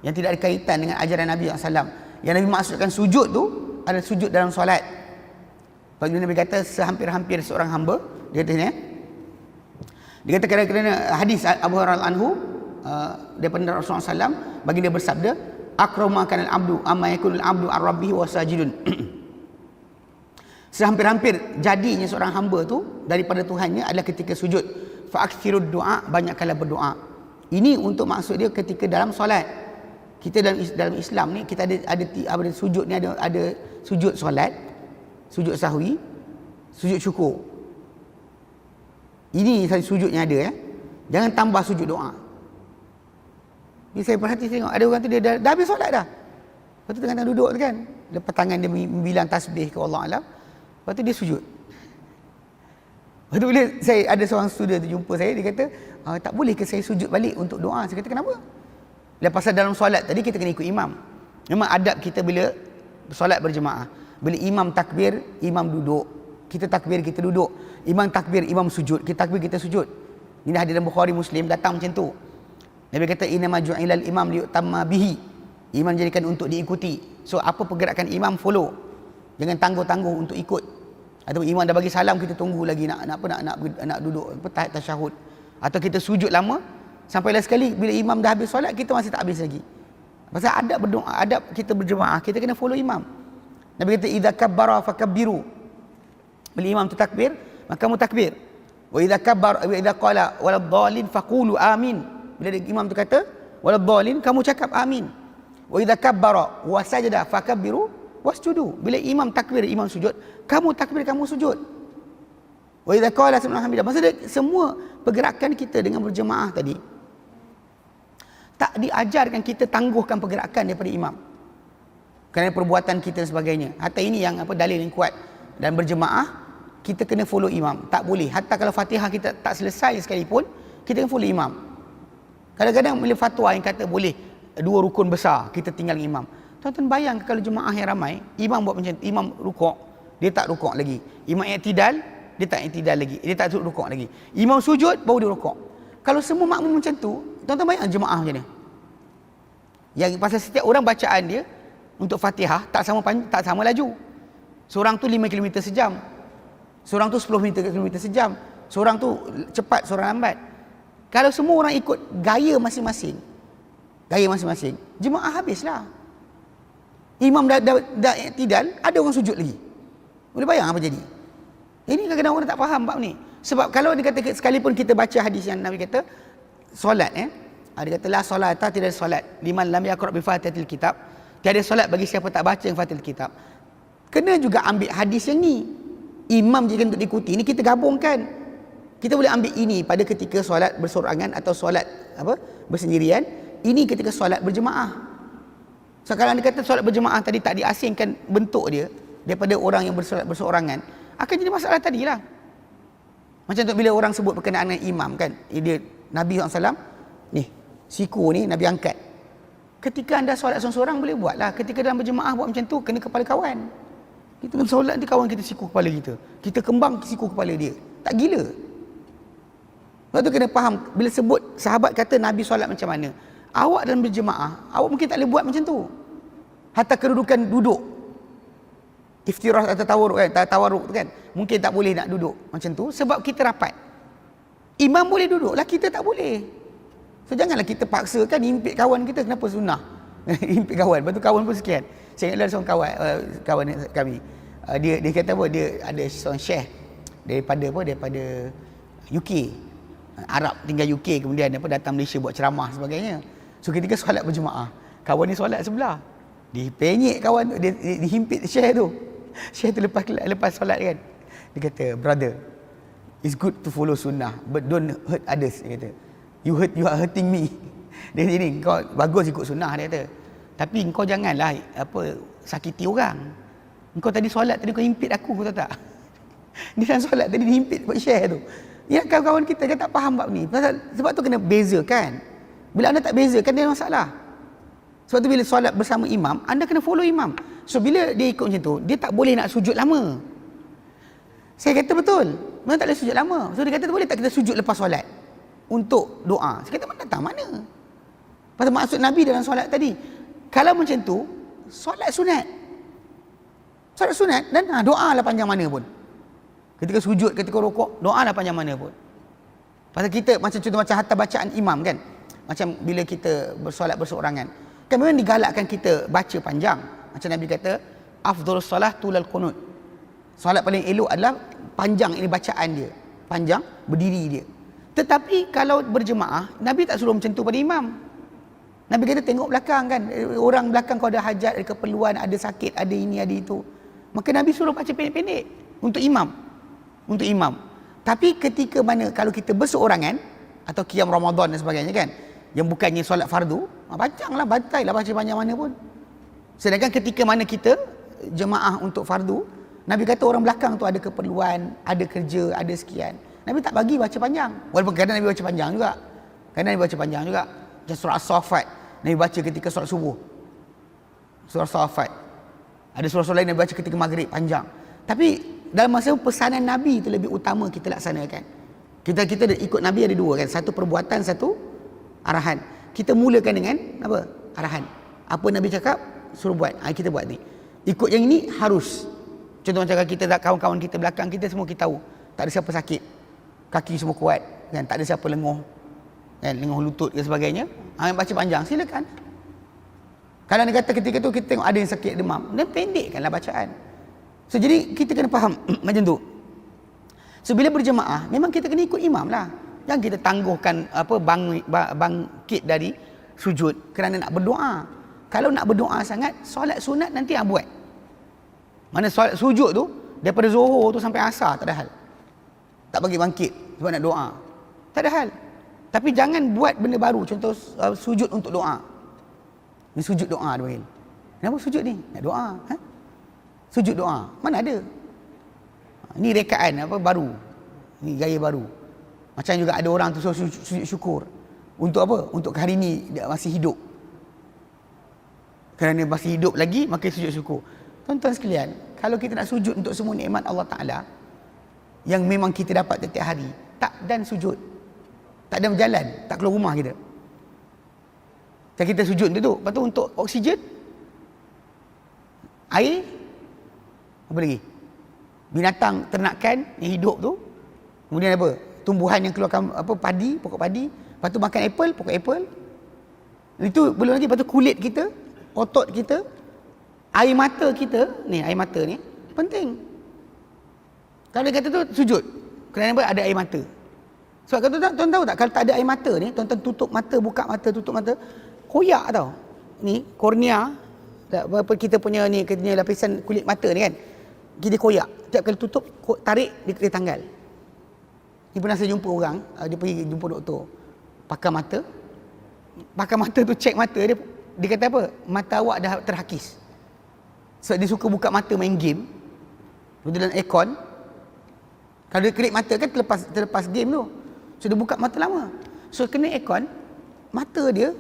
yang tidak ada kaitan dengan ajaran Nabi SAW. Yang Nabi maksudkan sujud tu adalah sujud dalam solat. Bagi Nabi kata sehampir-hampir seorang hamba, dia kata ni, dia kata kerana hadis Abu Hurairah anhu daripada Rasulullah SAW, bagi dia bersabda, akrama kanal abdu amma yakunul abdu ar-rabbihi wa sajidun. Sehampir-hampir jadinya seorang hamba tu daripada Tuhannya adalah ketika sujud. Fa aktsirud du'a, banyakkanlah berdoa. Ini untuk maksud dia ketika dalam solat. Kita dalam Islam ni kita ada sujud ni, ada sujud solat, sujud sahwi, sujud syukur. Ini sujud yang ada. Jangan tambah sujud doa. Ni saya perhati tengok ada orang tu dia dah habis solat dah. Lepas tu tengah duduk tu kan, lepas tangan dia membilang tasbih ke Allah Alam. Lepas tu dia sujud. Lepas tu bila ada seorang student tu jumpa saya, dia kata, tak boleh ke saya sujud balik untuk doa? Saya kata, kenapa? Lepas dalam solat tadi kita kena ikut imam. Memang adab kita bila solat berjemaah. Bila imam takbir, imam duduk. Kita takbir, kita duduk. Imam takbir, imam sujud. Kita takbir, kita sujud. Ini hadis dalam Bukhari Muslim, datang macam tu. Nabi kata, innama ju'ilal imam liyutamma bihi. Imam dijadikan untuk diikuti. So apa pergerakan imam, follow. Jangan tangguh-tangguh untuk ikut. Atau imam dah bagi salam, kita tunggu lagi nak duduk tasyahud. Atau kita sujud lama, sampailah sekali bila imam dah habis solat, kita masih tak habis lagi. Pasal adab berdoa, adab kita berjemaah, kita kena follow imam. Nabi kata, idza kabbara fakabbiru. Bila imam tu takbir, maka kamu takbir. Wa idza qala waladhdallin faqulu amin. Bila imam tu kata waladhdallin, kamu cakap amin. Wa idza kabbara wa sajada fakabbiru wasjudu. Bila imam takbir, imam sujud, kamu takbir, kamu sujud. Wa idza qala subhana hamidah. Maksudnya semua pergerakan kita dengan berjemaah tadi tak diajarkan kita tangguhkan pergerakan daripada imam. Kerana perbuatan kita dan sebagainya. Hatta ini yang dalil yang kuat. Dan berjemaah kita kena follow imam. Tak boleh. Hatta kalau Fatihah kita tak selesai sekalipun, kita kena follow imam. Kadang-kadang bila fatwa yang kata boleh 2 rukun besar kita tinggal imam. Tuan-tuan bayangkan kalau jemaah yang ramai, imam buat macam imam rukuk, dia tak rukuk lagi. Imam i'tidal, dia tak i'tidal lagi. Dia tak rukuk lagi. Imam sujud, baru dia rukuk. Kalau semua makmum macam tu, tuan-tuan bayang jemaah macam ni. Yang pasal setiap orang bacaan dia untuk Fatihah tak sama laju. Seorang tu 5 km sejam. Seorang tu 10 km sejam. Seorang tu cepat, seorang lambat. Kalau semua orang ikut gaya masing-masing, jemaah habislah. Imam dah i'tidal, ada orang sujud lagi. Boleh bayang apa jadi? Ini kadang-kadang orang tak faham bab ni. Sebab kalau dia kata sekalipun kita baca hadis yang Nabi kata solat, dia kata la solata, tidak ada solat liman lam yaqra bi fatihatil kitab. Tiada solat bagi siapa tak baca yang Fatihah kitab. Kena juga ambil hadis yang ni. Imam jika untuk diikuti, ini kita gabungkan. Kita boleh ambil ini pada ketika solat bersorangan atau solat bersendirian. Ini ketika solat berjemaah. Sekarang dia kata solat berjemaah tadi tak diasingkan bentuk dia daripada orang yang bersolat bersorangan, akan jadi masalah tadilah. Macam tu bila orang sebut berkenaan dengan imam kan, dia Nabi SAW ni, siku ni Nabi angkat. Ketika anda solat seorang-seorang boleh buatlah. Ketika dalam berjemaah buat macam tu, kena kepala kawan. Kita solat nanti kawan kita siku kepala kita. Kita kembang siku kepala dia. Tak gila. Lepas tu kena faham, bila sebut sahabat kata Nabi solat macam mana, awak dalam berjemaah, awak mungkin tak boleh buat macam tu. Hatta kedudukan duduk, iftirah atau tawarruk tu kan, mungkin tak boleh nak duduk macam tu sebab kita rapat. Imam boleh duduk lah, kita tak boleh. So janganlah kita paksakan impit kawan kita. Kenapa sunnah? Impit kawan, lepas tu kawan pun sekian. Saya ingat ada seorang kawan kami, dia kata apa, dia ada seorang syekh daripada UK, Arab, tinggal UK, kemudian datang Malaysia buat ceramah sebagainya. So ketika solat berjemaah, kawan ni solat sebelah, dipenyek kawan tu, dia dihimpit syekh tu. Syekh tu lepas solat kan, dia kata, brother, it's good to follow sunnah but don't hurt others. Dia kata, you are hurting me. Dia ni, kau bagus ikut sunnah, dia kata, tapi kau janganlah sakiti orang. Kau tadi solat tadi kau himpit aku, kau tahu tak? Dia dalam solat tadi dihimpit buat syekh tu. Ya, kawan-kawan kita kan tak faham bab ni. Sebab tu kena bezakan. Bila anda tak bezakan, dia masalah. Sebab tu bila solat bersama imam, anda kena follow imam. So bila dia ikut macam tu, dia tak boleh nak sujud lama. Saya kata betul, memang tak boleh sujud lama. So dia kata boleh tak kita sujud lepas solat untuk doa. Saya kata mana datang mana? Pasal maksud Nabi dalam solat tadi, kalau macam tu, solat sunat. Solat sunat dan doa lah panjang mana pun. Ketika sujud, ketika rukuk, doa lah panjang mana pun. Pasal kita macam contoh macam hatta bacaan imam kan. Macam bila kita bersolat berseorangan, kan memang digalakkan kita baca panjang. Macam Nabi kata, afdhalus solah tulal qunut. Solat paling elok adalah panjang ini bacaan dia, panjang berdiri dia. Tetapi kalau berjemaah, Nabi tak suruh macam tu pada imam. Nabi kata tengok belakang kan, orang belakang kau ada hajat, ada keperluan, ada sakit, ada ini, ada itu. Maka Nabi suruh baca pendek-pendek untuk imam. Untuk imam. Tapi ketika mana kalau kita berseorangan atau qiyam Ramadan dan sebagainya kan, yang bukannya solat fardu, panjanglah, bantailah baca panjang mana pun. Sedangkan ketika mana kita jemaah untuk fardu, Nabi kata orang belakang tu ada keperluan, ada kerja, ada sekian. Nabi tak bagi baca panjang. Walaupun kadang Nabi baca panjang juga. Kadang Nabi baca panjang juga. Macam surah As-Saffat, Nabi baca ketika solat subuh. Surah As-Saffat. Ada surah-surah lain Nabi baca ketika maghrib, panjang. Tapi dalam masa pesanan Nabi itu lebih utama kita laksanakan. Kita ikut Nabi ada dua kan. Satu perbuatan, satu arahan. Kita mulakan dengan apa? Arahan. Apa Nabi cakap, suruh buat. Kita buat ni. Ikut yang ini harus. Contoh macam kita, kawan-kawan kita belakang kita semua kita tahu. Tak ada siapa sakit. Kaki semua kuat. Kan? Tak ada siapa lenguh. Kan? Lenguh lutut dan sebagainya. Baca panjang, silakan. Kalau dia kata ketika tu kita tengok ada yang sakit demam, dan pendekkanlah bacaan. So jadi kita kena faham macam tu. So bila berjemaah, memang kita kena ikut imam lah. Jangan kita tangguhkan bangkit dari sujud kerana nak berdoa. Kalau nak berdoa sangat, solat sunat nanti buat. Mana solat sujud tu daripada Zuhur tu sampai Asar tak ada hal. Tak bagi bangkit sebab nak doa. Tak ada hal. Tapi jangan buat benda baru, contoh sujud untuk doa. Ni sujud doa dia panggil. Kenapa sujud ni? Nak doa, Sujud doa. Mana ada? Ni rekaan baru. Ni gaya baru. Macam juga ada orang tu sujud syukur. Untuk apa? Untuk hari ni dia masih hidup. Kerana masih hidup lagi, maka sujud syukur. Tuan-tuan sekalian, kalau kita nak sujud untuk semua nikmat Allah Ta'ala yang memang kita dapat setiap hari, tak dan sujud. Tak ada berjalan, tak keluar rumah kita. Macam kita sujud tu, lepas tu untuk oksigen, air, apa lagi? Binatang ternakan yang hidup tu, kemudian apa? Tumbuhan yang keluarkan padi, pokok padi, lepas tu makan apple, pokok apple. Itu belum lagi, lepas tu kulit kita, otot kita, air mata kita, air mata ni penting. Kalau dia kata tu sujud, kerana ada air mata. Sebab tuan tahu tak, kalau tak ada air mata ni, tuan tutup mata, buka mata, tutup mata, koyak tau. Ni kornea, kita punya ni, lapisan kulit mata ni kan, dia koyak. Setiap kali tutup, tarik, dia tanggal. Ni pernah saya jumpa orang, dia pergi jumpa doktor pakar mata tu cek mata dia, dia kata apa? Mata awak dah terhakis. Sebab dia suka buka mata main game, dalam aircon. Kalau dia kerip mata kan terlepas game tu, so dia buka mata lama. So kena aircon, mata dia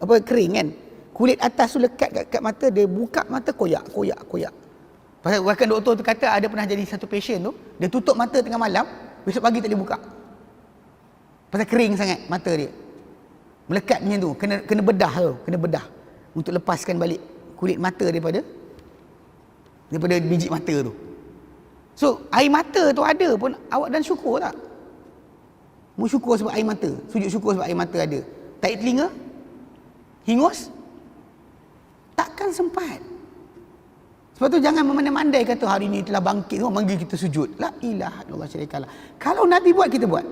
kering kan, kulit atas tu lekat kat mata, dia buka mata koyak. Pasal bahkan doktor tu kata ada pernah jadi satu patient tu, dia tutup mata tengah malam, besok pagi tak boleh buka. Pasal kering sangat mata dia. Melekat macam tu, kena bedah tu, kena bedah untuk lepaskan balik kulit mata daripada biji mata tu. So air mata tu ada pun awak dan syukur tak? Mu syukur sebab air mata, sujud syukur sebab air mata ada. Tarik telinga, hingus, takkan sempat. Sebab tu jangan memandai-mandai kata hari ni telah bangkit, manggil kita sujud. La ilaha illallah syarikalah. Kalau Nabi buat, kita buat.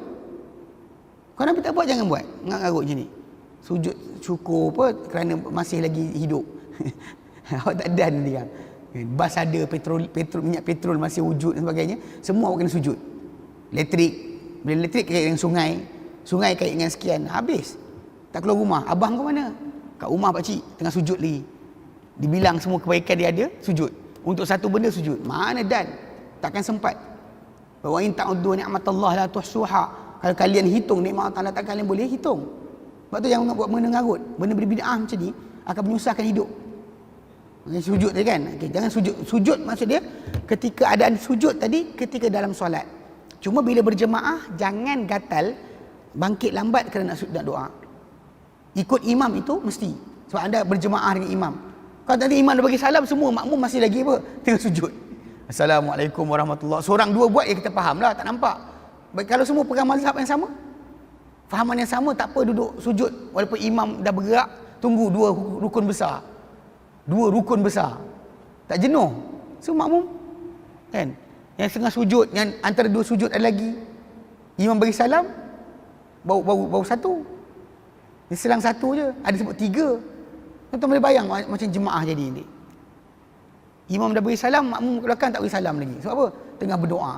Kalau Nabi tak buat, jangan buat. Ngarut macam ni. Sujud syukur kerana masih lagi hidup. Awak tak dan nanti kan. Bas ada, minyak petrol masih wujud dan sebagainya, semua awak kena sujud. Elektrik, bila elektrik kait dengan sungai kait dengan sekian, habis. Tak keluar rumah. Abang kau mana? Kat rumah pakcik, tengah sujud lagi. Dibilang semua kebaikan dia ada, sujud. Untuk satu benda sujud. Mana dan? Takkan sempat. Wa in ta'uddu ni'matallah la tuhsuha. Kalau kalian hitung nikmat Allah, tak kalian boleh hitung. Sebab tu jangan buat benda ngarut. Benda bid'ah macam ni akan menyusahkan hidup. Sujud tadi kan. Okay, jangan sujud. Sujud maksud dia ketika adaan sujud tadi ketika dalam solat. Cuma bila berjemaah jangan gatal bangkit lambat kerana nak doa. Ikut imam itu mesti. Sebab anda berjemaah dengan imam. Kalau tadi imam dah bagi salam, semua makmum masih lagi apa? Tengah sujud. Assalamualaikum warahmatullahi. Seorang dua buat yang kita faham lah, tak nampak. Baik, kalau semua pegang mazhab yang sama, fahaman yang sama, tak apa duduk sujud walaupun imam dah bergerak, tunggu dua rukun besar. Dua rukun besar. Tak jenuh. So makmum kan? Yang setengah sujud, yang antara dua sujud ada lagi. Imam bagi salam, baru satu. Dia selang satu je, ada sebut tiga. Tuan-tuan boleh bayang macam jemaah jadi ni. Imam dah beri salam, makmum ke belakang tak beri salam lagi. Sebab apa? Tengah berdoa.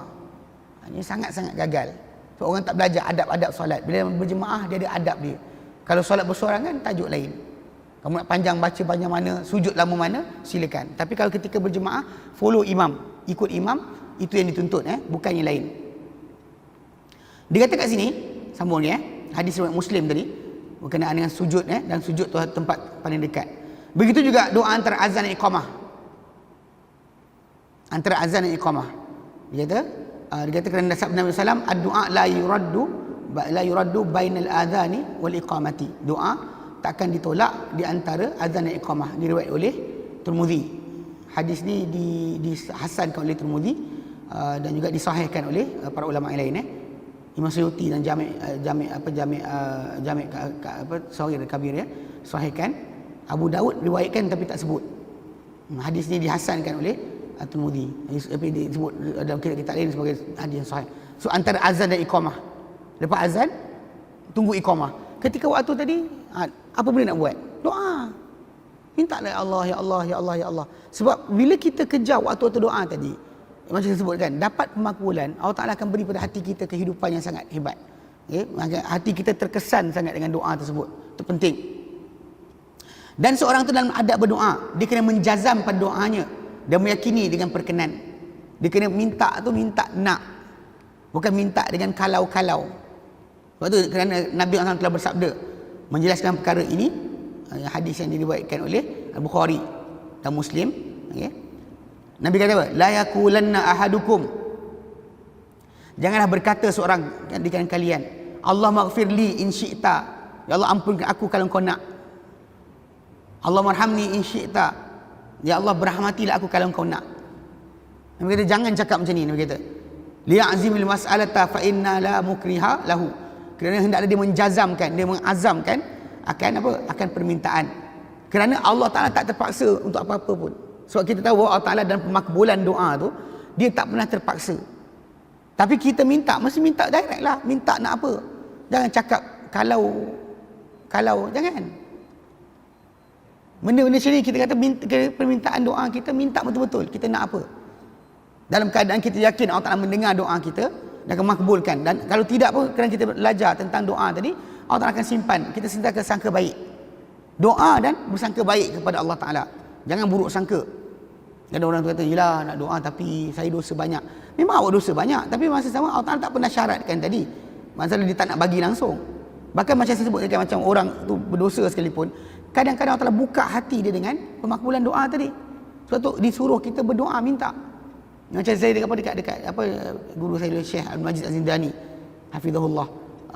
Ini sangat-sangat gagal. Sebab orang tak belajar adab-adab solat. Bila berjemaah, dia ada adab dia. Kalau solat bersorangan, tajuk lain. Kamu nak panjang baca panjang mana, sujud lama mana, silakan. Tapi kalau ketika berjemaah, follow imam, ikut imam, itu yang dituntut, bukan yang lain. Dia kata kat sini, sambung ni, hadis riwayat Muslim tadi, berkenaan dengan sujud, dan sujud tu tempat paling dekat. Begitu juga doa antara azan dan iqamah. Antara azan dan iqamah. Dia kata kerana sabda Nabi sallam, ad-du'a la yuraddu bainal adhani wal iqamati. Doa takkan ditolak di antara azan dan iqamah. Diriwayat oleh Tirmizi. Hadis ni dihasankan oleh Tirmizi dan juga disahihkan oleh para ulama yang lain. Imam Suyuti dan Jami' Shaghir Kabir sahihkan. Abu Daud riwayatkan tapi tak sebut. Hadis ni dihasankan oleh Tirmizi. Tapi disebut dalam kitab lain sebagai hadis yang sahih. So antara azan dan iqamah. Lepas azan tunggu iqamah. Ketika waktu tadi apa benda nak buat? Doa. Minta lah Allah, ya Allah, ya Allah, ya Allah. Sebab bila kita kejar waktu-waktu doa tadi, macam saya sebutkan, dapat pemakbulan, Allah Ta'ala akan beri pada hati kita kehidupan yang sangat hebat. Hati kita terkesan sangat dengan doa tersebut. Itu penting. Dan seorang itu dalam adab berdoa, dia kena menjazam pada doanya dan meyakini dengan perkenan. Dia kena minta tu minta nak, bukan minta dengan kalau-kalau. Sebab tu kerana Nabi SAW telah bersabda menjelaskan perkara ini, hadis yang diriwayatkan oleh Al-Bukhari dan Muslim, Nabi kata apa? La yakulanna ahadukum, janganlah berkata seorang di kalangan kalian, Allah maghfirli in syi'ta, ya Allah ampunkan aku kalau kau nak. Allah marhamni in syi'ta, ya Allah berahmatilah aku kalau kau nak. Nabi kata jangan cakap macam ni. Nabi kata li'azimil mas'alata fa inna la mukriha lahu, kerana hendaklah dia menjazamkan, dia mengazamkan akan apa? Akan permintaan. Kerana Allah Ta'ala tak terpaksa untuk apa-apa pun. Sebab kita tahu Allah Ta'ala dalam pemakbulan doa tu, dia tak pernah terpaksa. Tapi kita minta, mesti minta direct lah. Minta nak apa? Jangan cakap kalau, jangan. Benda-benda macam ni kita kata permintaan doa kita, minta betul-betul. Kita nak apa? Dalam keadaan kita yakin Allah Ta'ala mendengar doa kita dan akan makbulkan. Dan kalau tidak pun, kerana kita belajar tentang doa tadi, Allah Ta'ala akan simpan. Kita sentiasa sangka baik. Doa dan bersangka baik kepada Allah Ta'ala. Jangan buruk sangka. Ada orang tu kata, yelah nak doa tapi saya dosa banyak. Memang awak dosa banyak, tapi masa sama Allah Ta'ala tak pernah syaratkan tadi. Masalah dia tak nak bagi langsung. Bahkan macam saya sebutkan, macam orang tu berdosa sekalipun, kadang-kadang Allah Ta'ala buka hati dia dengan pemakbulan doa tadi. Sebab tu disuruh kita berdoa, minta. Macam saya dekat guru saya Syekh Al-Majid Az-Zindani, hafizahullah,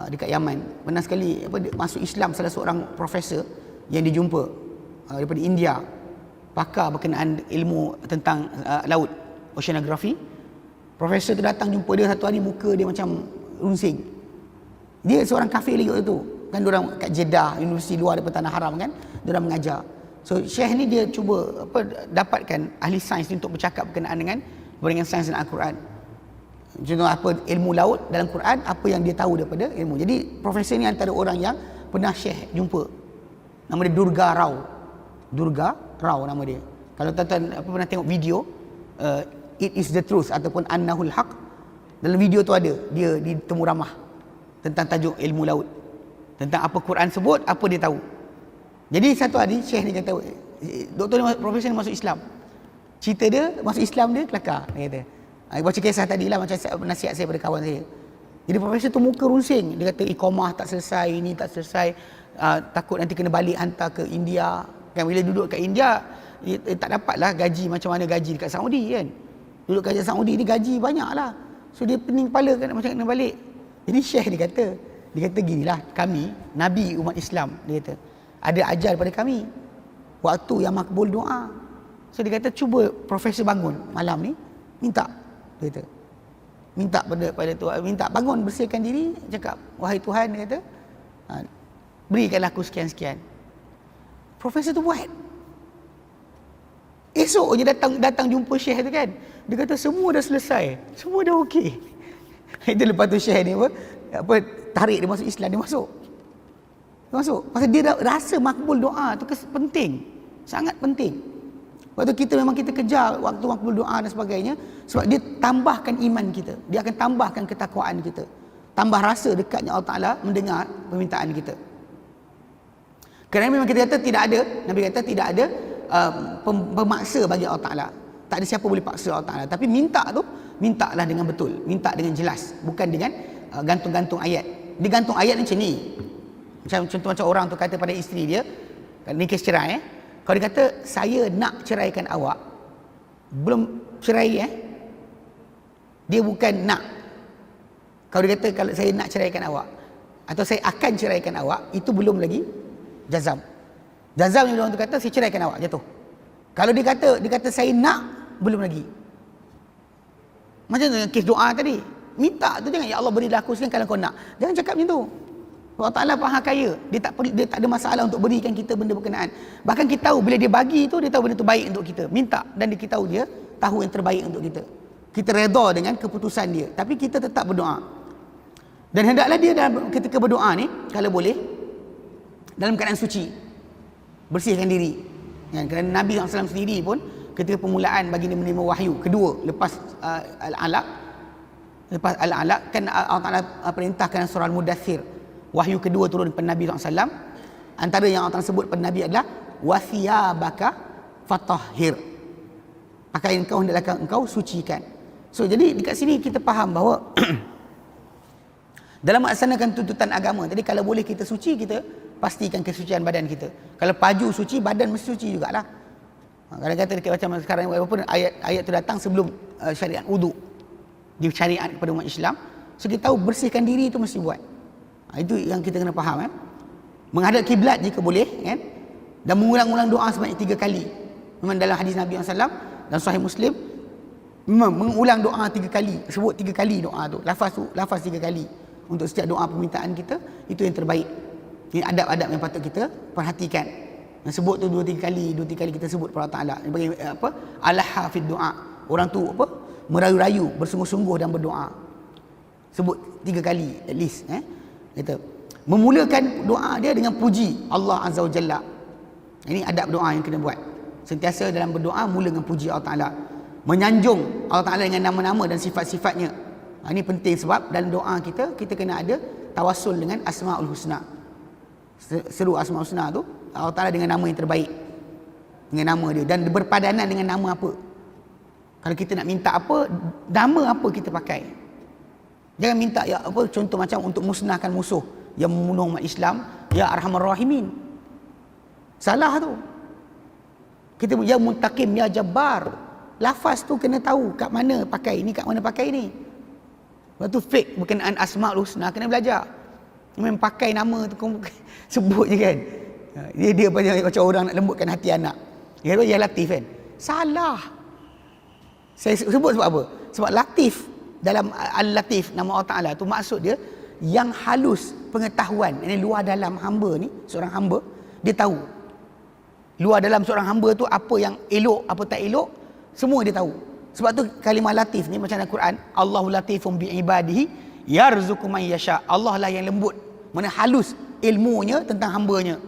dekat Yaman. Pernah sekali masuk Islam salah seorang profesor yang dijumpa daripada India, pakar berkenaan ilmu tentang laut, oceanografi. Profesor tu datang jumpa dia satu hari, muka dia macam runsing. Dia seorang kafir lagi waktu tu. Kan diorang kat Jeddah, universiti luar daripada Tanah Haram kan, diorang mengajar. So Syekh ni dia cuba dapatkan ahli sains ni untuk bercakap berkenaan dengan sains dan Al-Quran. Contoh apa ilmu laut dalam Quran, apa yang dia tahu daripada ilmu. Jadi profesor ni antara orang yang pernah Syekh jumpa. Nama dia Durga Rao. Durga Rao nama dia. Kalau tuan-tuan pernah tengok video It is the Truth ataupun Annahul Haq, dalam video tu ada dia di temu ramah tentang tajuk ilmu laut, tentang apa Quran sebut, apa dia tahu. Jadi satu hari Syekh ni kata, doktor ni, profesor ni masuk Islam. Cerita dia masuk Islam dia kelakar, dia kata. Baca kisah tadi lah, macam nasihat saya pada kawan saya. Jadi profesor tu muka runsing. Dia kata iqamah tak selesai, ini tak selesai, takut nanti kena balik hantar ke India. Kan bila duduk kat India, tak dapatlah gaji macam mana gaji dekat Saudi kan. Duduk kat Saudi ni gaji banyak lah. So dia pening kepala kan macam kena balik. Jadi Syekh dia kata ginilah, kami Nabi umat Islam, dia kata ada ajar pada kami waktu yang makbul doa. So dia kata cuba profesor bangun malam ni, minta, dia kata minta pada Tuhan, minta bangun, bersihkan diri, cakap wahai Tuhan, dia kata berikanlah aku sekian-sekian. Profesor tu buat. Esoknya datang jumpa Syekh tu kan, dia kata semua dah selesai, semua dah okey. Itu lepas tu Syekh ni apa tarik dia masuk Islam, dia masuk. Pasal dia dah rasa makbul doa tu penting, sangat penting. Waktu memang kita kejar waktu makbul doa dan sebagainya, sebab dia tambahkan iman kita, dia akan tambahkan ketakwaan kita, tambah rasa dekatnya Allah Ta'ala mendengar permintaan kita. Kerana memang kita kata tidak ada, Nabi kata tidak ada pemaksa bagi Allah Ta'ala. Tak ada siapa boleh paksa Allah Ta'ala. Tapi mintalah dengan betul, minta dengan jelas, bukan dengan gantung-gantung ayat. Dia gantung ayat macam ni. Contoh macam orang tu kata pada isteri dia, ni kes cerai kalau dia kata saya nak ceraikan awak, belum cerai dia bukan nak. Kalau dia kata kalau saya nak ceraikan awak atau saya akan ceraikan awak, itu belum lagi jazam. Jazam yang orang tu kata saya ceraikan awak, jatuh. Kalau dia kata saya nak, belum lagi. Macam tu kes doa tadi. Minta tu jangan ya Allah berilah aku sekian kalau kau nak. Jangan cakap macam tu. Allah Ta'ala Maha Kaya. Dia tak ada masalah untuk berikan kita benda berkenaan. Bahkan kita tahu bila dia bagi tu, dia tahu benda tu baik untuk kita. Minta dan kita tahu dia tahu yang terbaik untuk kita. Kita redha dengan keputusan dia. Tapi kita tetap berdoa. Dan hendaklah dia dalam ketika berdoa ni, kalau boleh, dalam keadaan suci. Bersihkan diri. Kerana Nabi SAW sendiri pun ketika permulaan baginda menerima wahyu kedua lepas Al-Alaq kan Allah Ta'ala perintahkan surah Al-Mudaththir, wahyu kedua turun kepada Nabi SAW. Antara yang Allah Ta'ala sebut pada Nabi adalah wathiyabaka fatahhir, pakaian kau hendaklah engkau sucikan. So jadi dekat sini kita faham bahawa dalam melaksanakan tuntutan agama tadi, kalau boleh kita suci, kita pastikan kesucian badan kita. Kalau baju suci, badan mesti suci jugalah. Kadang-kadang dekat macam sekarang walaupun ayat tu datang sebelum syariat wudu di syariat kepada umat Islam, so kita tahu bersihkan diri itu mesti buat. Itu yang kita kena faham. Menghadap kiblat jika boleh kan, dan mengulang-ulang doa sebanyak 3 kali. Memang dalam hadis Nabi SAW dan Sahih Muslim, memang mengulang doa 3 kali, sebut 3 kali doa tu, lafaz 3 kali untuk setiap doa permintaan kita. Itu yang terbaik. Ini adab-adab yang patut kita perhatikan. Yang sebut tu 2-3 kali kita sebut kepada Allah Ta'ala. Bagi apa? Alaha fid doa. Orang tu apa? Merayu-rayu, bersungguh-sungguh dan berdoa. Sebut 3 kali at least. Kita memulakan doa dia dengan puji Allah Azza wa Jalla. Ini adab doa yang kena buat. Sentiasa dalam berdoa mula dengan puji Allah Ta'ala. Menyanjung Allah Ta'ala dengan nama-nama dan sifat-sifatnya. Ini penting sebab dalam doa kita kena ada tawassul dengan Asma'ul Husna. Seru Asma'ul Husna tu Allah Ta'ala dengan nama yang terbaik, dengan nama dia, dan berpadanan dengan nama apa. Kalau kita nak minta apa, nama apa kita pakai. Jangan minta ya apa, contoh macam untuk musnahkan musuh yang membunuh umat Islam, ya Arhamar Rahimin. Salah tu. Kita ya Muntaqim, ya Jabbar. Lafaz tu kena tahu kat mana pakai ni, kat mana pakai ni. Lepas tu fake berkenaan Asma'ul Husna, kena belajar. Memang pakai nama tu sebut je kan. Dia macam orang nak lembutkan hati anak. Dia kata ya Latif kan. Salah. Saya sebut sebab apa? Sebab Latif dalam Al-Latif, nama Allah Ta'ala tu maksud dia yang halus pengetahuan. Ini luar dalam hamba ni, seorang hamba, dia tahu. Luar dalam seorang hamba tu apa yang elok, apa tak elok, semua dia tahu. Sebab tu kalimah Latif ni macam dalam Quran, Allahu latifum bi ibadihi yarzuqu man yasha. Allah lah yang lembut, mana halus ilmunya tentang hambanya.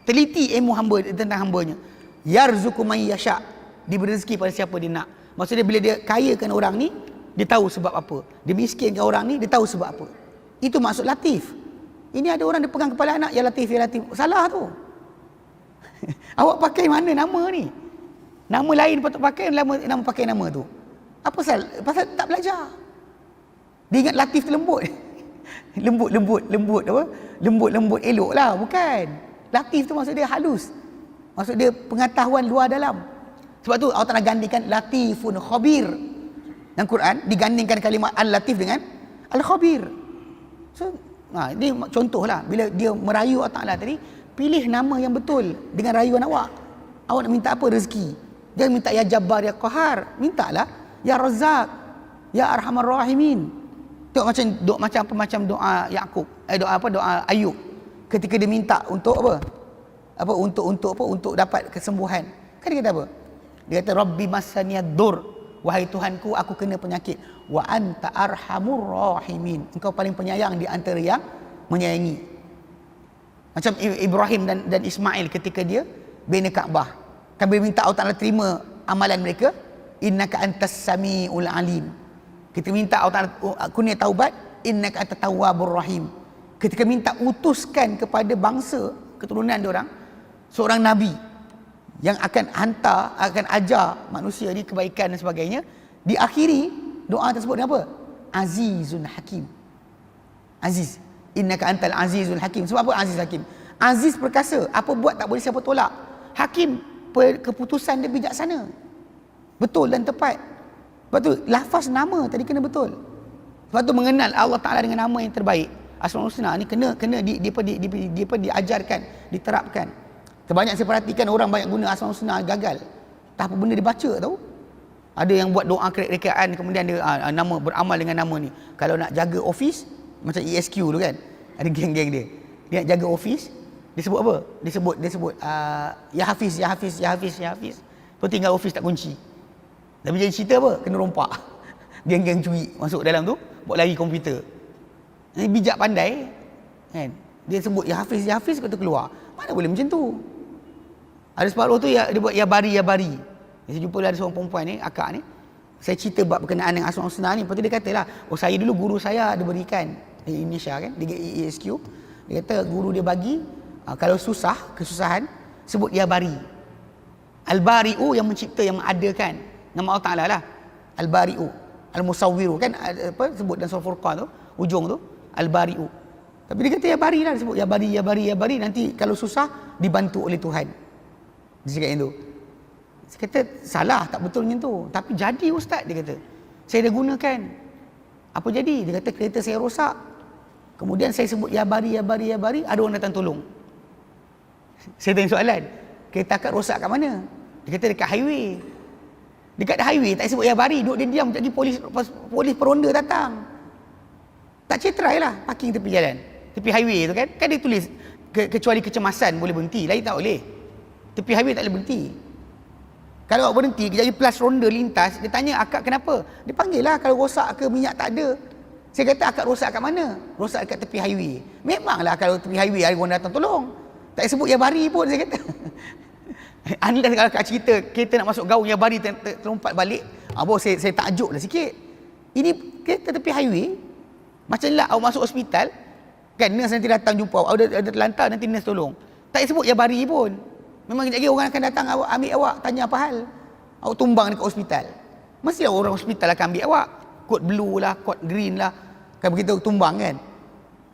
Teliti ilmu hamba tentang hambanya. Yarzuqu man yasha, diberi rezeki pada siapa dia nak. Maksudnya bila dia kayakan orang ni, dia tahu sebab apa. Dia miskinkan orang ni, dia tahu sebab apa. Itu maksud Latif. Ini ada orang dia pegang kepala anak, ya Latif, ya Latif. Salah tu. Awak pakai mana nama ni? Nama lain patut pakai, nama pakai nama tu. Apa pasal tak belajar. Dia ingat Latif tu lembut. Lembut apa? Lembut elok lah, bukan. Latif tu maksud dia halus. Maksud dia pengetahuan luar dalam. Sebab tu Allah Ta'ala gandingkan latifun khabir. Dalam Quran digandingkan kalimat al-latif dengan al-khabir. So, ini contoh lah. Bila dia merayu Allah Ta'ala tadi, pilih nama yang betul dengan rayuan awak. Awak nak minta apa? Rezeki. Jangan minta ya Jabbar, ya Qahar. Mintalah ya Razzaq, ya Arhamar Rahimin. Tengok macam doa Yaqub, doa Ayub ketika dia minta untuk apa? Untuk dapat kesembuhan. Kan dia kata apa? Dia kata Rabbi masaniyad-dur, wahai Tuhanku, aku kena penyakit. Wa anta arhamur rahimin, engkau paling penyayang di antara yang menyayangi. Macam Ibrahim dan Ismail ketika dia bina Kaabah. Kan bila minta Allah Ta'ala terima amalan mereka, innaka antas samiul alim. Kita minta Allah Ta'ala kurnia taubat, innaka antat tawwabur rahim. Ketika minta utuskan kepada bangsa keturunan diorang seorang nabi yang akan ajar manusia ni kebaikan dan sebagainya, diakhiri doa tersebut dengan apa? Azizun Hakim. Aziz, innaka antal azizul hakim. Sebab apa aziz hakim? Aziz perkasa, apa buat tak boleh siapa tolak. Hakim, keputusan dia bijaksana, betul dan tepat. Sebab tu lafaz nama tadi kena betul. Sebab tu mengenal Allah Ta'ala dengan nama yang terbaik, Asmaul Husna ni kena diajarkan, diterapkan. Terbanyak saya perhatikan orang banyak guna Asmaul Husna gagal. Tak apa benda dibaca tahu. Ada yang buat doa rekaan kemudian dia nama beramal dengan nama ni. Kalau nak jaga office macam ESQ tu kan, ada geng-geng dia. Dia nak jaga office, dia sebut apa? Dia sebut ya Hafiz. Tu tinggal office tak kunci. Tapi jadi cerita apa? Kena rompak. Geng-geng curi masuk dalam tu, buat lari komputer. Ini bijak pandai kan. Dia sebut ya Hafiz kata keluar. Mana boleh macam tu? Ada separuh tu dia buat ya bari. Saya jumpa ada seorang perempuan ni, akak ni. Saya cerita bab berkenaan dengan Asmaul Husna ni. Lepas tu dia katalah, saya dulu guru saya ada berikan di Indonesia kan, di ESQ. Dia kata guru dia bagi, kalau kesusahan, sebut ya bari. Al-Bari'u yang mencipta, yang mengadakan. Nama Allah Ta'ala lah. Al-Bari'u. Al-Musawwiru kan, sebut dalam surah Furqan tu, ujung tu, Al-Bari'u. Tapi dia kata ya bari lah, dia sebut ya bari. Nanti kalau susah, dibantu oleh Tuhan. Dia cakap yang tu. Saya kata salah, tak betul macam tu. Tapi jadi ustaz, dia kata. Saya dah gunakan. Apa jadi? Dia kata kereta saya rosak. Kemudian saya sebut ya bari, ada orang datang tolong. Saya tanya soalan, kereta akak rosak kat mana? Dia kata dekat highway. Dekat highway tak sebut ya bari, duduk dia diam, jadi polis peronda datang. Tak ceterai lah, parking tepi jalan. Tepi highway tu kan dia tulis kecuali kecemasan boleh berhenti, lain tak boleh. Tepi highway tak boleh berhenti. Kalau awak berhenti, jadi plus ronda lintas, dia tanya akak kenapa? Dia panggil lah kalau rosak ke minyak tak ada. Saya kata akak rosak kat mana? Rosak kat tepi highway. Memanglah kalau tepi highway ada orang datang tolong. Tak sebut ya bari pun, saya kata. Anda kalau akak cerita kereta nak masuk gaung ya bari terlompat balik, saya takjub lah sikit. Ini kereta tepi highway. Macam lah awak masuk hospital, kan nurse nanti datang jumpa awak, ada terlantar nanti nurse tolong. Tak sebut ya bari pun. Memang kejap lagi orang akan datang ambil awak, tanya apa hal. Awak tumbang dekat hospital. Mestilah orang hospital akan ambil awak. Kod blue lah, kod green lah. Kan begitu tumbang kan.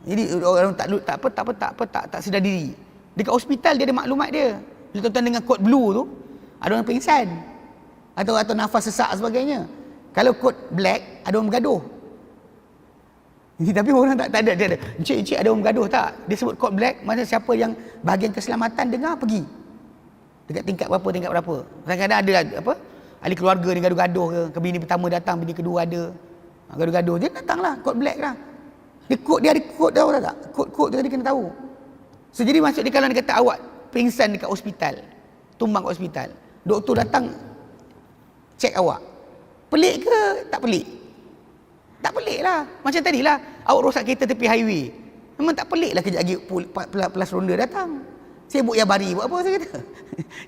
Jadi orang tak sedar diri. Dekat hospital dia ada maklumat dia. Bila tuan-tuan dengan kod blue tu, ada orang pingsan. Atau nafas sesak sebagainya. Kalau kod black, ada orang bergaduh. Tapi orang tak ada. Encik ada orang bergaduh tak? Dia sebut kod black, mana siapa yang bahagian keselamatan dengar pergi. Dekat tingkat berapa. Kadang-kadang ada ahli keluarga ni gaduh-gaduh ke bini pertama datang, bini kedua ada. Gaduh-gaduh, dia datanglah, kod black lah. Dia ada kod tahu tak? Kod tu tadi kena tahu. So jadi maksud dia kalau dia kata awak pingsan dekat hospital, tumbang kat hospital, doktor datang cek awak. Pelik ke? Tak pelik. Tak pelik lah. Macam tadi lah, awak rosak kereta tepi highway. Memang tak pelik lah kejap lagi plus ronda datang. Saya buat ya bari, buat apa saya kata?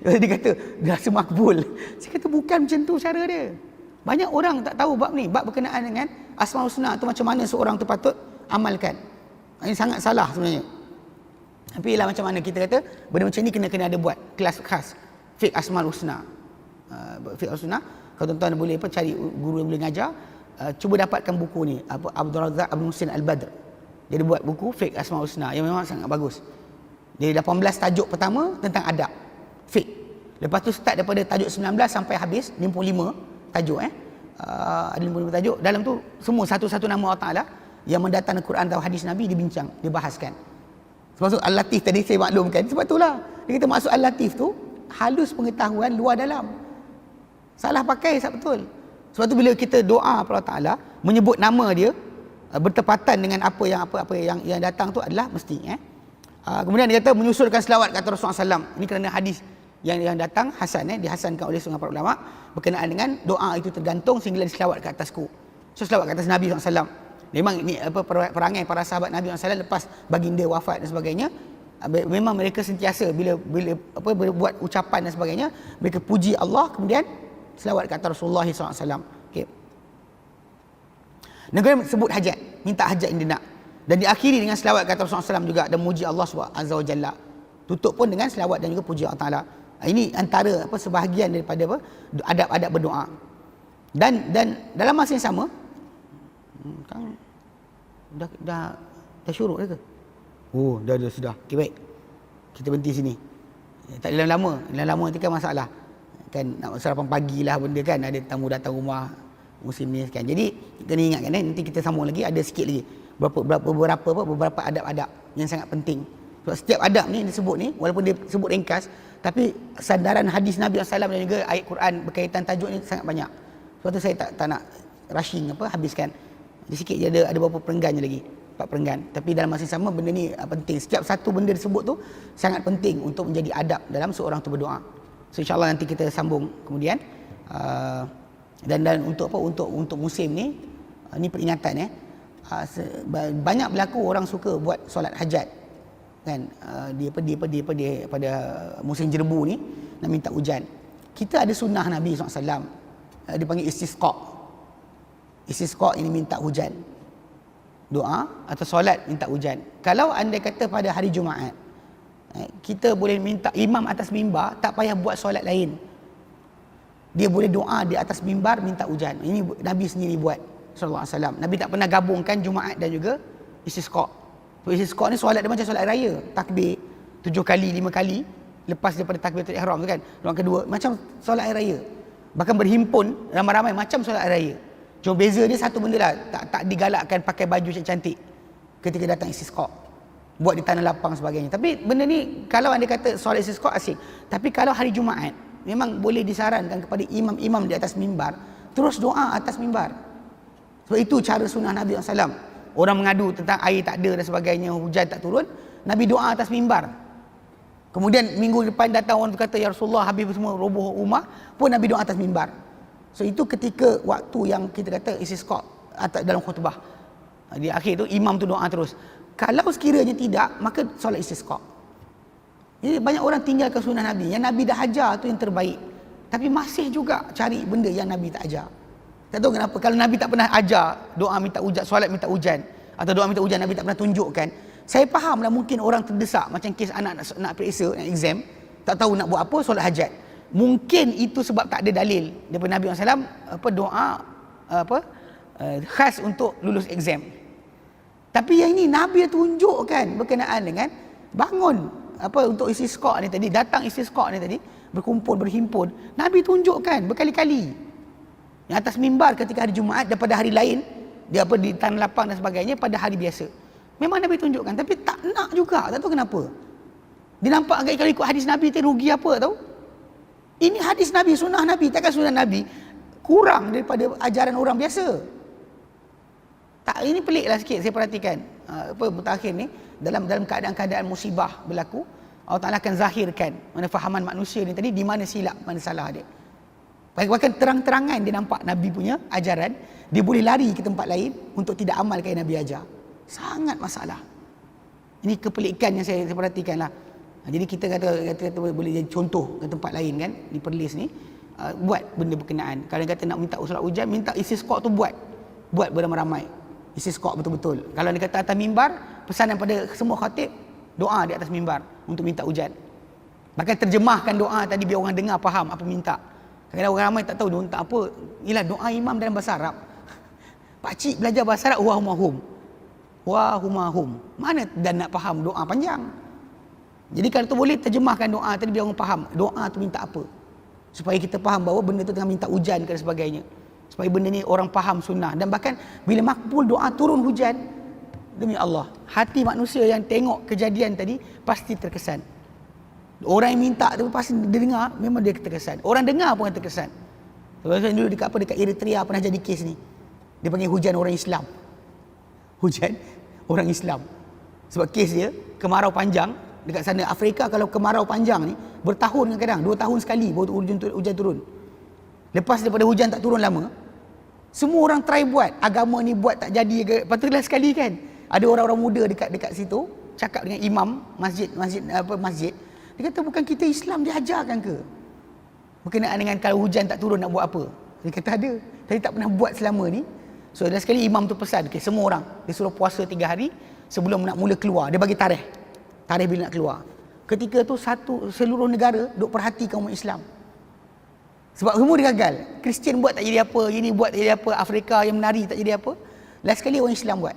Dia kata, dah rasa makbul. Saya kata bukan macam tu cara dia. Banyak orang tak tahu bab ni, bab berkenaan dengan Asmaul Husna tu macam mana seorang tu patut amalkan. Ini sangat salah sebenarnya. Tapi lah macam mana kita kata, benda macam ni kena ada buat kelas khas. Fiqh Asmaul Husna. Fiqh Asmaul Husna, kalau tuan-tuan boleh cari guru yang boleh ngajar, cuba dapatkan buku ni, Abdul Razak Abdul Muhsin Al-Badr. Dia buat buku Fiqh Asmaul Husna yang memang sangat bagus. Dia 18 tajuk pertama tentang adab. Fiqh. Lepas tu start daripada tajuk 19 sampai habis 55 tajuk ada 55 tajuk. Dalam tu semua satu-satu nama Allah Taala yang mendatangkan Quran atau hadis Nabi dibincang, dibahaskan. Sebab tu Al-Latif tadi saya maklumkan. Sebab itulah dia kata maksud Al-Latif tu halus pengetahuan luar dalam. Salah pakai tak betul. Sebab tu bila kita doa kepada Allah Taala menyebut nama dia bertepatan dengan apa yang datang tu adalah mesti kemudian dia kata menyusulkan selawat kata Rasulullah SAW. Ini kerana hadis yang datang hasan dihasankan oleh setengah para ulama berkenaan dengan doa itu tergantung sehingga diselawat ke atasku. So selawat ke atas Nabi SAW. Memang ini perangai para sahabat Nabi SAW lepas baginda wafat dan sebagainya, memang mereka sentiasa bila buat ucapan dan sebagainya mereka puji Allah kemudian selawat ke atas Rasulullah SAW. Okey. Dan kemudian sebut hajat, minta hajat yang dia nak. Dan diakhiri dengan selawat ke atas Rasulullah SAW juga dan muji Allah Azza wa Jalla. Tutup pun dengan selawat dan juga puji Allah Taala. Ini antara sebahagian daripada adab-adab berdoa. Dan dalam masa yang sama kan dah syuruk dah ke? Oh, dah sudah. Okey, baik. Kita berhenti sini. Tak lama nanti kan masalah. Kan nak sarapan pagi lah benda kan, ada tamu datang rumah musim ni kan. Jadi kena ingatkan nanti kita sambung lagi, ada sikit lagi beberapa adab-adab yang sangat penting. Sebab setiap adab ni disebut ni walaupun dia sebut ringkas tapi sandaran hadis Nabi SAW dan juga ayat Quran berkaitan tajuk ni sangat banyak. Sebab tu saya tak nak rushing habiskan. Di sikit je ada beberapa perenggan je lagi, 4 perenggan. Tapi dalam masa yang sama benda ni penting. Setiap satu benda disebut tu sangat penting untuk menjadi adab dalam seorang tu berdoa. So insya-Allah nanti kita sambung kemudian. Dan untuk musim ni peringatan banyak berlaku orang suka buat solat hajat kan, pada musim jerbu ni nak minta hujan. Kita ada sunnah Nabi SAW dipanggil istisqa. Istisqa ini minta hujan, doa atau solat minta hujan. Kalau anda kata pada hari Jumaat kita boleh minta imam atas mimbar, tak payah buat solat lain, dia boleh doa di atas mimbar minta hujan. Ini Nabi sendiri buat sallallahu alaihi wasallam. Nabi tak pernah gabungkan Jumaat dan juga istisqa. So, istisqa ni solat dia macam solat raya, takbir 7 kali 5 kali lepas daripada takbiratul ihram tu kan. Doa kedua macam solat raya. Bahkan berhimpun ramai-ramai macam solat raya. Cuma beza dia satu benda lah, tak digalakkan pakai baju cantik ketika datang istisqa. Buat di tanah lapang sebagainya. Tapi benda ni kalau anda kata solat istisqa asyik. Tapi kalau hari Jumaat memang boleh disarankan kepada imam-imam di atas mimbar terus doa atas mimbar. Sebab itu cara sunnah Nabi SAW. Orang mengadu tentang air tak ada dan sebagainya, hujan tak turun, Nabi doa atas mimbar. Kemudian minggu depan datang orang kata ya Rasulullah habis semua roboh rumah, pun Nabi doa atas mimbar. So itu ketika waktu yang kita kata istisqa atau dalam khutbah. Di akhir tu imam tu doa terus. Kalau sekiranya tidak, maka solat istisqa. Jadi banyak orang tinggalkan sunnah Nabi. Yang Nabi dah ajar tu yang terbaik. Tapi masih juga cari benda yang Nabi tak ajar. Tak tahu kenapa. Kalau Nabi tak pernah ajar doa minta hujan, solat minta hujan atau doa minta hujan, Nabi tak pernah tunjukkan. Saya fahamlah mungkin orang terdesak macam kes anak nak periksa, nak exam, tak tahu nak buat apa, solat hajat. Mungkin itu sebab tak ada dalil daripada Nabi SAW doa khas untuk lulus exam. Tapi yang ini Nabi tunjukkan berkenaan dengan bangun untuk istisqa ni tadi, datang istisqa ni tadi, berhimpun, Nabi tunjukkan berkali-kali. Yang atas mimbar ketika hari Jumaat daripada hari lain, dia di tanah lapang dan sebagainya pada hari biasa. Memang Nabi tunjukkan, tapi tak nak juga, tak tahu kenapa. Dia nampak agak kalau ikut hadis Nabi tu rugi apa tahu? Ini hadis Nabi, sunnah Nabi, takkan sunnah Nabi kurang daripada ajaran orang biasa. Tak, ini peliklah sikit saya perhatikan. Mutakhir ni dalam keadaan-keadaan musibah berlaku, Allah Taala akan zahirkan mana fahaman manusia ni tadi, di mana silap, mana salah dia. Bahkan terang-terangan dia nampak Nabi punya ajaran, dia boleh lari ke tempat lain untuk tidak amalkan yang Nabi ajar. Sangat masalah. Ini kepelikan yang saya perhatikan lah. Jadi kita kata boleh jadi contoh ke tempat lain kan, di Perlis ni, buat benda berkenaan. Kalau kata nak minta solat hujan, minta istisqa tu buat beramai-ramai. Istisqa betul-betul. Kalau dia kata atas mimbar, pesanan pada semua khatib, doa di atas mimbar untuk minta hujan. Bahkan terjemahkan doa tadi biar orang dengar faham apa minta. Kadang-kadang orang ramai tak tahu dia minta apa. Ialah doa imam dalam bahasa Arab. Pakcik belajar bahasa Arab, wahum. wa humahum. Mana dan nak faham doa panjang. Jadi kalau tu boleh terjemahkan doa tadi biar orang faham doa tu minta apa. Supaya kita faham bahawa benda tu tengah minta hujan dan sebagainya. Supaya benda ni orang faham sunnah. Dan bahkan bila makbul doa turun hujan, demi Allah, hati manusia yang tengok kejadian tadi pasti terkesan. Orang yang minta tu pasti dia dengar, memang dia terkesan. Orang dengar pun terkesan. Sebab dulu dekat Eritrea pernah jadi kes ni. Dia panggil hujan orang Islam. Hujan orang Islam. Sebab kes dia kemarau panjang dekat sana Afrika. Kalau kemarau panjang ni bertahun kadang 2 tahun sekali baru hujan turun. Lepas daripada hujan tak turun lama, semua orang try buat agama ni buat tak jadi ke. Lepas tu last sekali kan ada orang-orang muda dekat situ cakap dengan imam masjid. Dia kata bukan kita Islam diajarkan ke berkenaan dengan kalau hujan tak turun nak buat apa? Dia kata ada, tapi tak pernah buat selama ni. So last sekali imam tu pesan, okay, semua orang dia suruh puasa 3 hari sebelum nak mula keluar. Dia bagi tarikh bila nak keluar. Ketika tu seluruh negara duk perhatikan umat Islam. Sebab semua dia gagal. Kristian buat tak jadi apa, ini buat tak jadi apa, Afrika yang menari tak jadi apa. Last sekali orang Islam buat.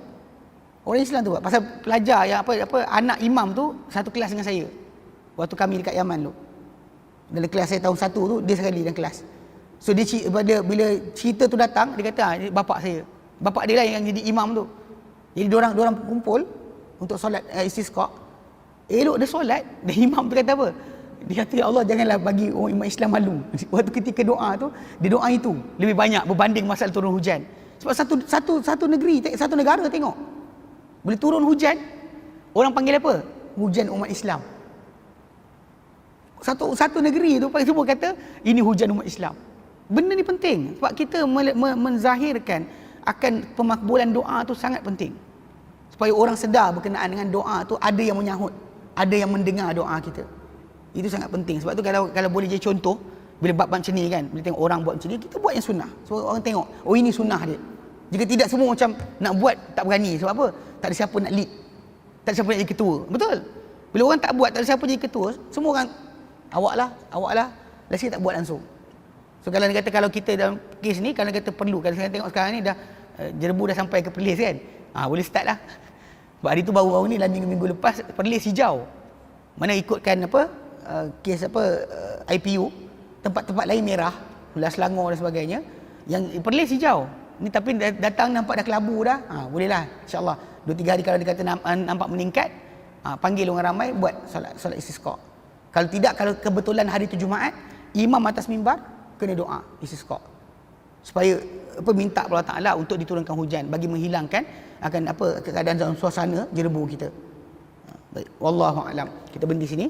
Orang Islam tu buat. Pasal pelajar yang anak imam tu satu kelas dengan saya. Waktu kami dekat Yaman tu. Dalam kelas saya tahun 1 tu, dia sekali dalam kelas. So dia bila cerita tu datang, dia kata ini bapak saya. Bapak dia lah yang jadi imam tu. Jadi diorang kumpul untuk solat istisqa. Elok dia solat, dan imam tu kata apa? Dia kata, ya Allah janganlah bagi orang iman Islam malu. Waktu ketika doa tu, dia doa itu lebih banyak berbanding masalah turun hujan. Sebab satu negeri, satu negara tengok. Boleh turun hujan, orang panggil apa? Hujan umat Islam. Satu negeri tu semua kata ini hujan umat Islam. Benda ni penting sebab kita menzahirkan akan pemakbulan doa tu sangat penting. Supaya orang sedar berkenaan dengan doa tu ada yang menyahut, ada yang mendengar doa kita. Itu sangat penting. Sebab tu kalau boleh jadi contoh bila bab macam ni kan, bila tengok orang buat macam ni, kita buat yang sunnah. So orang tengok, oh ini sunnah dia. Jika tidak semua macam nak buat tak berani. Sebab apa? Tak ada siapa nak lead. Tak ada siapa nak jadi ketua. Betul? Bila orang tak buat, tak ada siapa jadi ketua, semua orang awak lah. Last tak buat langsung. So kalau dia kata kalau kita dalam kes ni, kalau dia kata perlu, kalau saya tengok sekarang ni dah Jerebu dah sampai ke Perlis kan. Boleh start lah. Sebab hari tu baru-baru ni dalam minggu lepas Perlis hijau. Mana ikutkan kes IPU, tempat-tempat lain merah, Pulau Selangor dan sebagainya. Yang Perlis hijau. Ni tapi datang nampak dah kelabu dah. Boleh lah insya-Allah. 2-3 hari kalau dia kata nampak meningkat, panggil orang ramai buat solat istisqa. Kalau tidak, kalau kebetulan hari tu Jumaat, imam atas mimbar kena doa istisqa. Supaya minta kepada Allah Taala untuk diturunkan hujan bagi menghilangkan akan keadaan dalam suasana Jerebu kita. Baik, wallahu alam. Kita berhenti sini.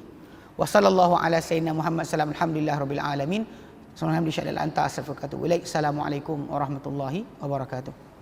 Wa sallallahu ala sayyidina Muhammad sallallahu alhamdulillah rabbil alamin. Subhanallah anta astaghfiruka wa atubu ilaik. Assalamualaikum warahmatullahi wabarakatuh.